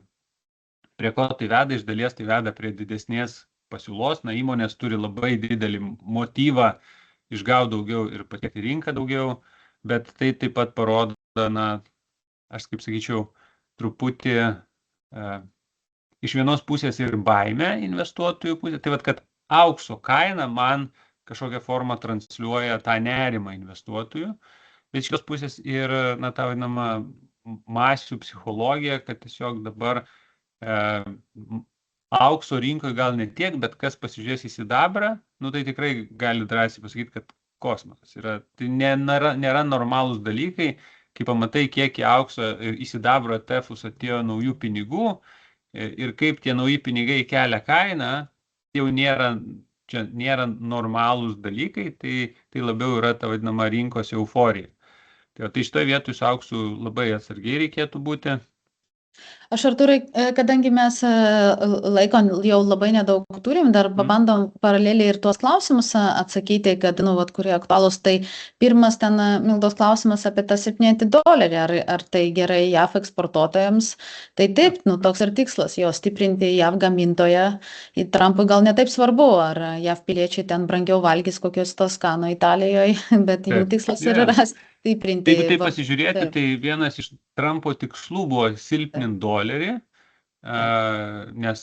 Speaker 2: prie ko tai veda, iš dalies tai veda prie didesnės pasiūlos. Įmonės turi labai didelį motyvą išgauti daugiau ir patekti rinką daugiau, bet tai taip pat parodo, aš kaip sakyčiau, truputį iš vienos pusės ir baimę investuotojų pusės, tai kad aukso kaina man kažkokią formą transliuoja tą nerimą investuotojų. Bet iš šios pusės ir, na, ta vadinama masių psichologija, kad tiesiog dabar aukso rinkoje gal ne tiek, bet kas pasižiūrės į sidabrą, nu tai tikrai gali drąsiai pasakyti, kad kosmosas yra. Tai nėra normalūs dalykai, kai pamatai, kiek į aukso ir į sidabro ETF-us atėjo naujų pinigų ir kaip tie nauji pinigai kelia kainą, jau nėra normalūs dalykai, tai labiau yra ta vadinama rinkos euforija. Tai šitoje vietoje su auksu labai atsargiai reikėtų būti.
Speaker 1: Aš, Artūrai, kadangi mes laiko jau labai nedaug turim, dar pabandom paraleliai ir tuos klausimus atsakyti, kad, nu, vat, kurie aktualūs. Tai pirmas ten, Mildos klausimas apie tą $7, ar tai gerai JAV eksportuotojams. Tai taip, nu, toks ir tikslas, jo stiprinti JAV gamintoją. Į Trumpui gal netaip svarbu, ar JAV piliečiai ten brangiau valgys kokios Toskano Italijoje, bet jų tikslas yra stiprinti.
Speaker 2: Jeigu tai pasižiūrėti, tai vienas iš Trumpo tikslų buvo silpninti dolerį, nes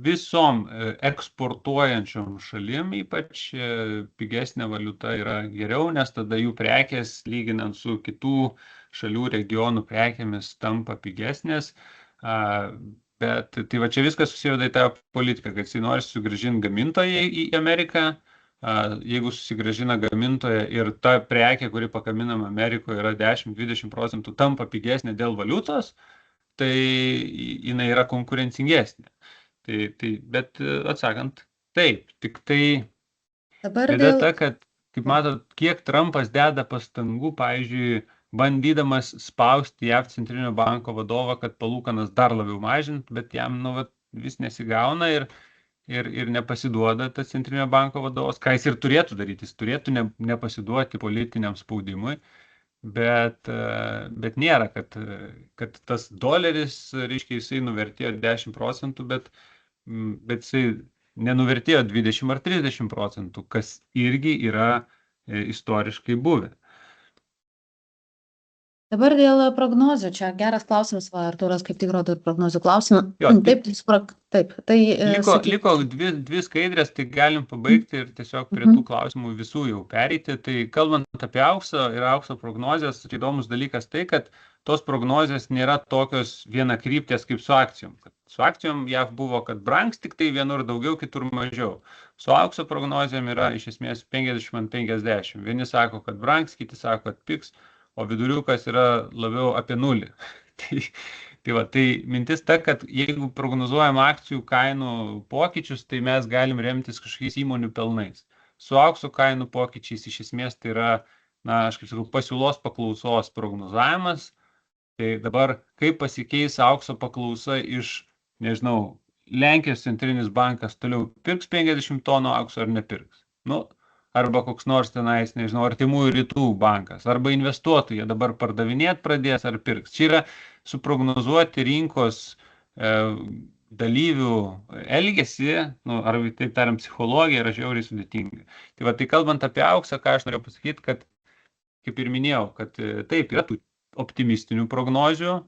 Speaker 2: visom eksportuojančiom šalim ypač pigesnė valiuta yra geriau, nes tada jų prekės, lyginant su kitų šalių regionų prekėmis, tampa pigesnės. Bet tai va čia viskas susiveda į tą politiką, kad jis nori sugrąžinti gamintoją į Ameriką. Jeigu susigrąžina gamintoją ir ta prekė, kuri pagaminama Amerikoje yra 10-20% tampa pigesnė dėl valiutos, tai jinai yra konkurencingesnė. Bet atsakant, taip, tik tai bėda ta, kad, kaip matot, kiek Trumpas deda pastangų, pavyzdžiui, bandydamas spausti JAV centrinio banko vadovą, kad palūkanas dar labiau mažint, bet jam vis nesigauna ir nepasiduoda tas centrinio banko vadovas, ką jis ir turėtų daryti, jis turėtų nepasiduoti politiniam spaudimui, bet nėra, kad tas doleris, reiškia, jisai nuvertėjo 10%, bet jisai nenuvertėjo 20 ar 30%, kas irgi yra istoriškai buvę.
Speaker 1: Dabar dėl prognozių. Čia geras klausimas, Artūras kaip tik rodo ir prognozių klausimą. Taip.
Speaker 2: Liko dvi skaidrės, tai galim pabaigti ir tiesiog prie tų klausimų visų jau pereiti. Tai kalbant apie auksą ir aukso prognozijas, įdomus dalykas tai, kad tos prognozijas nėra tokios vienakryptės kaip su akcijom. Su akcijom JAV buvo, kad brangs tik tai vienur daugiau, kitur mažiau. Su aukso prognozijom yra iš esmės 50-50. Vieni sako, kad brangs, kiti sako, kad pigs, o viduriukas yra labiau apie nulį. Tai mintis ta, kad jeigu prognozuojam akcijų kainų pokyčius, tai mes galim remtis kažkokiais įmonių pelnais. Su aukso kainų pokyčiais iš esmės tai yra, aš kaip sakau, pasiūlos paklausos prognozavimas. Tai dabar kaip pasikeis aukso paklausa iš, nežinau, Lenkijos centrinis bankas toliau pirks 50 tonų aukso ar nepirks. Arba koks nors tenais, nežinau, artimųjų rytų bankas, arba investuotojai dabar pardavinėti pradės ar pirks. Čia yra suprognozuoti rinkos dalyvių elgesį, ar taip tariant, psichologija yra žiauriai sudėtinga. Tai kalbant apie auksą, ką aš noriu pasakyti, kad, kaip ir minėjau, kad taip, yra tų optimistinių prognozių,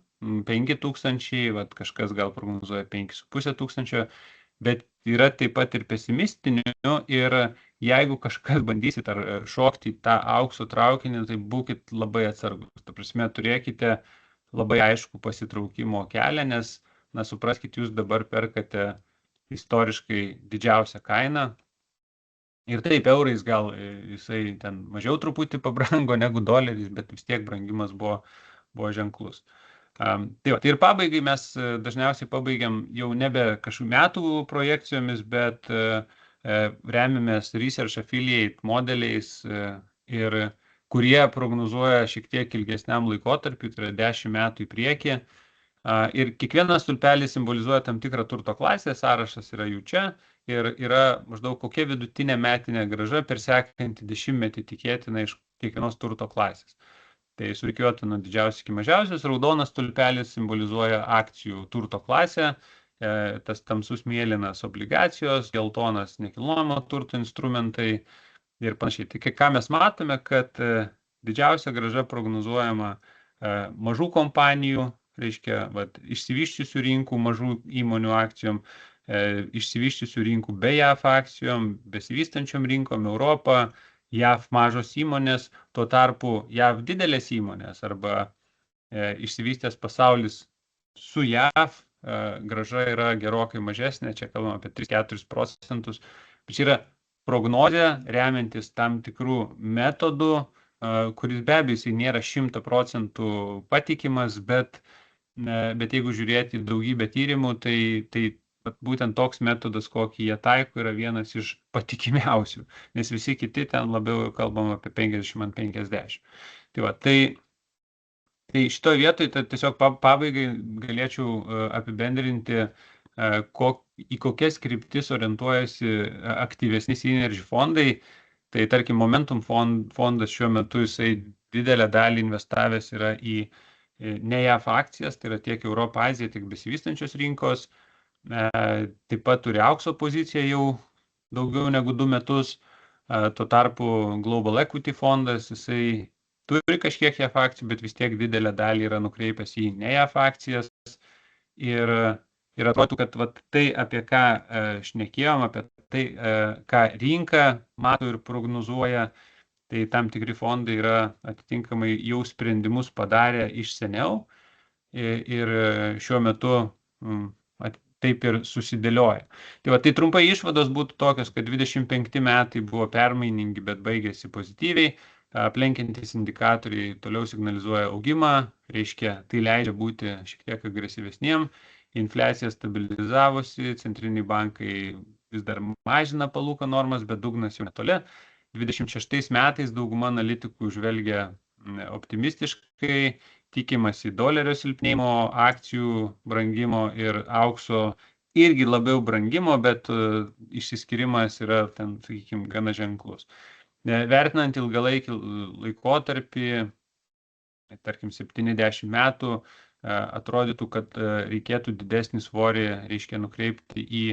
Speaker 2: 5000, kažkas gal prognozuoja 5500, bet yra taip pat ir pesimistinių ir jeigu kažkas bandysit ar šokti į tą aukso traukinį, tai būkit labai atsargus. Ta prasme, turėkite labai aišku pasitraukimo kelią, nes, supraskit, jūs dabar perkate istoriškai didžiausią kainą. Ir taip, eurais gal jisai ten mažiau truputį pabrango negu doleris, bet vis tiek brangimas buvo ženklus. Tai ir pabaigai mes dažniausiai pabaigiam jau nebe kažkokių metų projekcijomis, bet remiamės Research Affiliate modeliais, kurie prognozuoja šiek tiek ilgesniam laikotarpiu, tai yra 10 metų į priekį. Ir kiekvienas stulpelis simbolizuoja tam tikrą turto klasę, sąrašas yra jų čia ir yra maždaug kokia vidutinė metinė grąža per sekantį 10-metį tikėtina iš kiekvienos turto klasės. Tai surikiuota nuo didžiausios iki mažiausios, raudonas stulpelis simbolizuoja akcijų turto klasę, tas tamsus mėlynas obligacijos, geltonas nekilnojamo turto instrumentai ir panašiai. Tai ką mes matome, kad didžiausia grąža prognozuojama mažų kompanijų, reiškia išsivyščiusių rinkų mažų įmonių akcijom, išsivyščiusių rinkų be JAF akcijom, besivystančiom rinkom, Europą, JAF mažos įmonės, tuo tarpu JAF didelės įmonės arba išsivystęs pasaulis su JAF grąža yra gerokai mažesnė, čia kalbam apie 3-4%, bet čia yra prognozė remiantis tam tikrų metodų, kuris be abejo jisai nėra 100% patikimas, bet jeigu žiūrėti daugybę tyrimų, tai būtent toks metodas, kokį jie taiko, yra vienas iš patikimiausių, nes visi kiti ten labiau kalbam apie 50/50. Tai šitoje vietoje tiesiog pabaigai galėčiau apibendrinti, į kokias kryptis orientuojasi aktyvesni Synergy fondai. Tai tarkim, Momentum fondas šiuo metu jisai didelę dalį investavęs yra į ne JAF akcijas, tai yra tiek Europą, Aziją, tiek besivystančios rinkos. Taip pat turi aukso poziciją jau daugiau negu 2 metus. Tuo tarpu Global Equity fondas, jisai turi kažkiek JAF akcijų, bet vis tiek didelę dalį yra nukreipęs į ne JAF akcijas. Ir atrodo, kad tai, apie ką šnekėjom, apie tai, ką rinka mato ir prognozuoja, tai tam tikri fondai yra atitinkamai jau sprendimus padarę iš seniau ir šiuo metu taip ir susidėlioja. Tai trumpai išvados būtų tokios, kad 25 metai buvo permainingi, bet baigėsi pozityviai. Aplenkiantys indikatoriai toliau signalizuoja augimą, reiškia, tai leidžia būti šiek tiek agresyvesniem. Infliacija stabilizavosi, centriniai bankai vis dar mažina palūkanų normas, bet dugnas jau netoli. 26 metais dauguma analitikų žvelgia optimistiškai, tikimasi dolerio silpnėjimo, akcijų brangimo ir aukso irgi labiau brangimo, bet išsiskirimas yra ten, sakykime, gana ženklus. Vertinant ilgalaikį laikotarpį, tarkim 70 metų, atrodytų, kad reikėtų didesnį svorį, reiškia, nukreipti į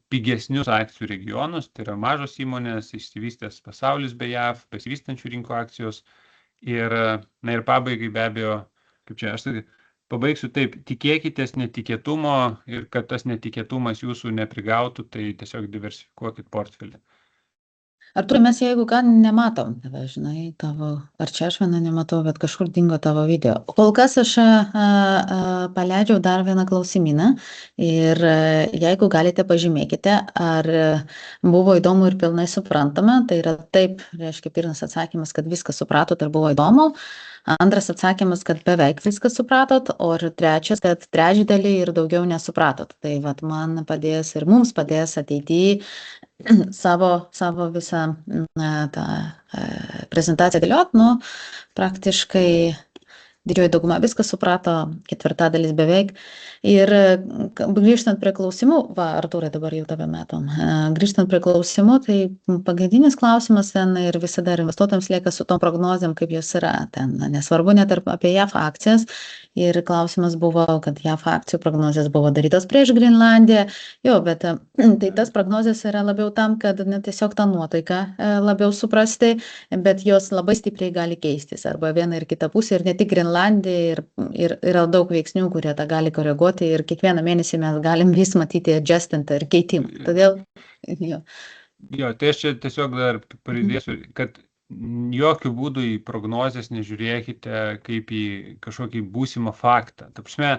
Speaker 2: pigesnius akcijų regionus, tai yra mažos įmonės, išsivystęs pasaulis be JAF, besivystančių rinkų akcijos. Ir pabaigai be abejo, kaip čia aš pabaigsiu taip, tikėkitės netikėtumo ir kad tas netikėtumas jūsų neprigautų, tai tiesiog diversifikuokit portfelį.
Speaker 1: Artūrai, mes jeigu ką nematom tave, žinai, ar čia aš vieną nematau, bet kažkur dingo tavo video. Kol kas aš paleidžiau dar vieną klausimyną ir jeigu galite pažymėkite, ar buvo įdomu ir pilnai suprantama, tai yra taip, reiškia, pirmas atsakymas, kad viską supratot ir buvo įdomu. Antras atsakymas, kad beveik viską supratot, o trečias, kad trečdalį ir daugiau nesupratot. Tai man padės ir mums padės ateityje savo visą tą prezentaciją dėliot, praktiškai didžioji dauguma viską suprato, ketvirtadalis beveik. Ir grįžtant prie klausimų, Artūrai, dabar jau tave metom, grįžtant prie klausimų, tai pagrindinis klausimas ten ir visada investuotojams lieka su tom prognozėm, kaip jos yra. Ten nesvarbu net ir apie JAF akcijas. Ir klausimas buvo, kad JAF akcijų prognozės buvo darytos prieš Grenlandiją. Jo, bet tai tas prognozės yra labiau tam, kad tiesiog tą nuotaiką labiau suprasti, bet jos labai stipriai gali keistis. Arba viena ir kita pusė, ir ne tik Grenlandija, ir yra daug veiksnių, kurie tą gali koreguoti. Ir kiekvieną mėnesį mes galim vis matyti adjustantą ir keitimą. Todėl, jo.
Speaker 2: Jo, tai aš čia tiesiog dar pridėsiu, kad jokių būdų į prognozes nežiūrėkite kaip į kažkokį būsimą faktą. Ta prasme,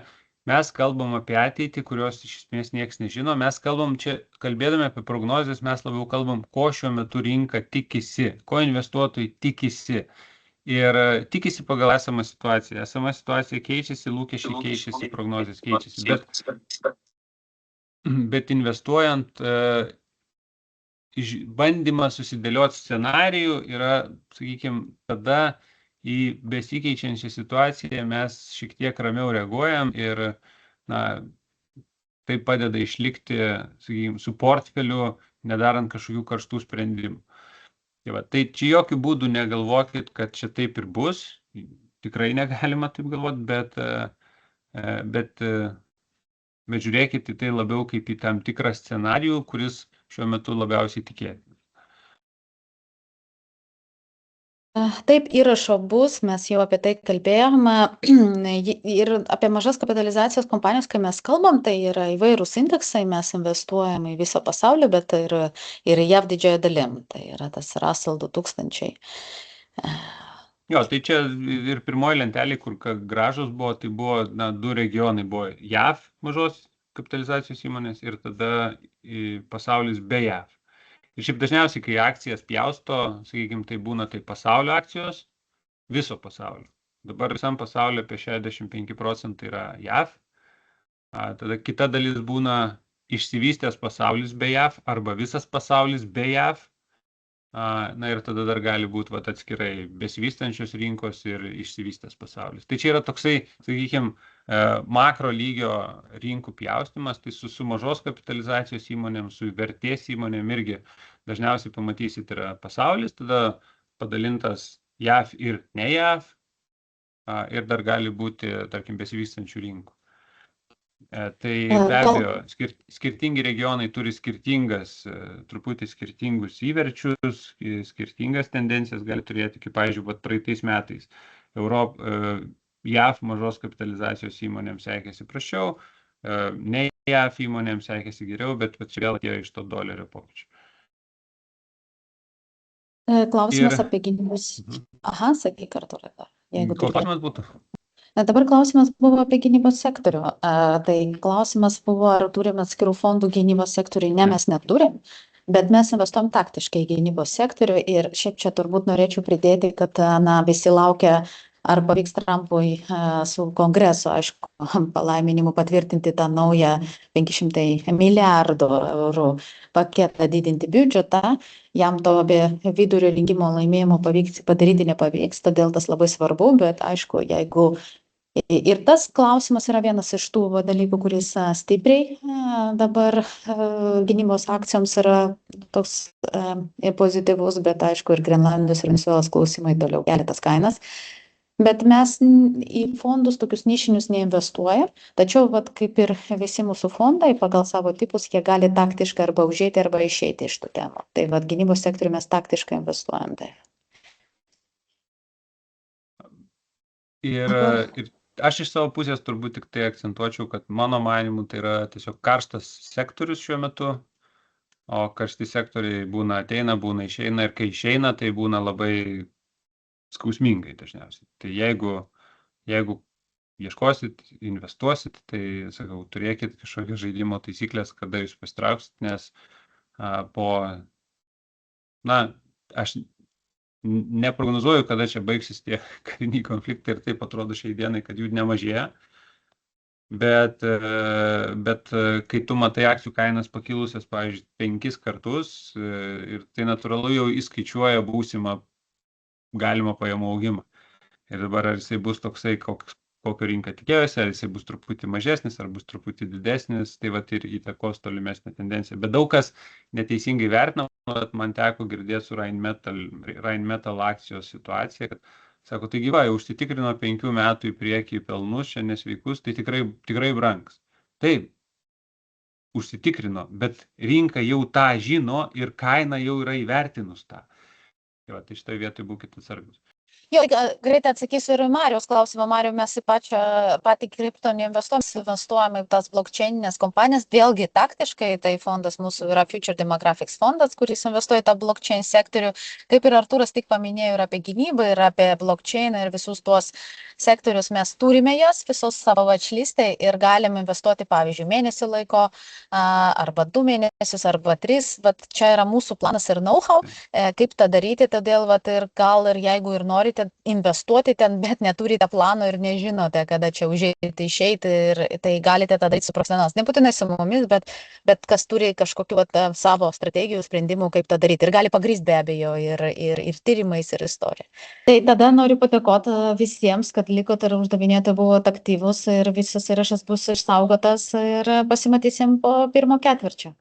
Speaker 2: mes kalbam apie ateitį, kurios iš esmės niekas nežino. Mes kalbam čia, kalbėdami apie prognozes, mes labiau kalbam, ko šiuo metu rinka tikisi, ko investuotojai tikisi. Ir tikisi pagal esamą situaciją. Esama situacija keičiasi, lūkesčiai keičiasi, prognozės keičiasi. Bet investuojant, bandymas susidėlioti scenarijų yra, sakykime, tada į besikeičiančią situaciją mes šiek tiek ramiau reaguojam ir tai padeda išlikti, sakykime, su portfeliu, nedarant kažkokių karštų sprendimų. Tai čia jokių būdų negalvokit, kad čia taip ir bus. Tikrai negalima taip galvoti, bet žiūrėkit į tai labiau kaip į tam tikrą scenarijų, kuris šiuo metu labiausiai tikėtinas.
Speaker 1: Taip, įrašo bus, mes jau apie tai kalbėjome ir apie mažas kapitalizacijos kompanijas, kai mes kalbam, tai yra įvairūs indeksai, mes investuojam į visą pasaulį, bet ir JAV didžiojo dalim, tai yra tas Russell 2000.
Speaker 2: Jo, tai čia ir pirmoji lentelė, kur gražus buvo, tai buvo, du regionai buvo JAV mažos kapitalizacijos įmonės ir tada pasaulis be JAV. Ir šiaip dažniausiai, kai akcijas pjausto, sakykime, tai būna tai pasaulio akcijos, viso pasaulio. Dabar visam pasaulio apie 65% yra JAV. Tada kita dalis būna išsivystęs pasaulis be JAV arba visas pasaulis be JAV. Na ir tada dar gali būti atskirai besivystančios rinkos ir išsivystęs pasaulis. Tai čia yra toksai, sakykime, makro lygio rinkų pjaustymas, tai su mažos kapitalizacijos įmonėm, su vertės įmonėm irgi dažniausiai pamatysit yra pasaulis, tada padalintas JAV ir ne JAV ir dar gali būti, tarkim, besivystančių rinkų. Tai be abejo, skirtingi regionai turi truputį skirtingus įverčius, skirtingas tendencijas gali turėti, kaip, pavyzdžiui, praeitais metais JAV mažos kapitalizacijos įmonėms sekėsi prasčiau, ne JAV įmonėms sekėsi geriau, bet čia vėl atėjo iš to dolerio pokyčio.
Speaker 1: Klausimas apie gynybos. Aha, sakyk, Artūrai.
Speaker 2: Klausimas būtų?
Speaker 1: Dabar klausimas buvo apie gynybos sektorių. Tai klausimas buvo, ar turim atskirų fondų gynybos sektoriui. Ne, mes neturim, bet mes investuojam taktiškai į gynybos sektorių ir šiaip čia turbūt norėčiau pridėti, kad visi laukia, ar pavyks Trumpui su kongresu, aišku, palaiminimu patvirtinti tą naują 500 milijardų eurų paketą didinti biudžetą. Jam to be vidurio rinkimo laimėjimo padaryti nepavyks, todėl tas labai svarbu, bet aišku, jeigu ir tas klausimas yra vienas iš tų dalykų, kuris stipriai dabar gynybos akcijoms yra toks pozityvus, bet aišku, ir Grenlandijos ir Venesuelos klausimai toliau kelia tas kainas. Bet mes į fondus tokius nišinius neinvestuojam, tačiau kaip ir visi mūsų fondai pagal savo tipus, jie gali taktiškai arba užėti arba išeiti iš tų temų. Tai gynybos sektorių mes taktiškai investuojam. Tai.
Speaker 2: Ir aš iš savo pusės turbūt tik tai akcentuočiau, kad mano manimu tai yra tiesiog karštas sektorius šiuo metu, o karšti sektoriai būna ateina, būna išeina ir kai išeina, tai būna labai skausmingai dažniausiai. Tai jeigu ieškosit, investuosit, tai, sakau, turėkit kažkokias žaidimo taisyklės, kada jūs pasitrauksit, nes aš neprognozuoju, kada čia baigsis tie kariniai konfliktai ir taip atrodo šiai dienai, kad jų nemažėja. Bet kai tu matai akcijų kainas pakilusias, pavyzdžiui, 5 kartus ir tai natūralu jau įskaičiuoja būsimą galimą pajamų augimą. Ir dabar ar jisai bus toksai, kokio rinka tikėjosi, ar jisai bus truputį mažesnis, ar bus truputį didesnis, tai ir įtakos tolimesnė tendencija. Bet daug kas neteisingai vertina, man teko girdėti su Rheinmetall akcijos situacija, kad sako, taigi jau užsitikrino 5 metų į priekį pelnus, čia nesveikus, tai tikrai brangs. Taip, užsitikrino, bet rinka jau tą žino ir kaina jau yra įvertinus tą. Tai šitoje vietoje būkite atsargus.
Speaker 1: Jo, greitai atsakysiu ir Marijos klausimą. Marijau, mes į patį kripto investuojame į tas blockchaininės kompanijas. Vėlgi taktiškai, tai fondas mūsų yra Future Demographics fondas, kuris investuoja į tą blockchain sektorių. Kaip ir Artūras tik paminėjo, ir apie gynybą, ir apie blockchainą, ir visus tuos sektorius mes turime jas, visos savo watchlistai ir galim investuoti, pavyzdžiui, mėnesį laiko, arba 2 mėnesius, arba 3. Bet čia yra mūsų planas ir know-how, kaip tą daryti. Todėl ir gal ir jeigu ir norite investuoti ten, bet neturite plano ir nežinote, kada čia užeiti, išeiti, ir tai galite tą daryti su profesionalais. Nebūtinai su mumis, bet kas turi kažkokiu savo strategijų sprendimų, kaip tą daryti. Ir gali pagrįsti be abejo ir tyrimais, ir istorija. Tai tada noriu padėkoti visiems, kad likot ir uždavinėjote, buvot aktyvus ir visas įrašas bus išsaugotas ir pasimatysim po pirmo ketvirčio.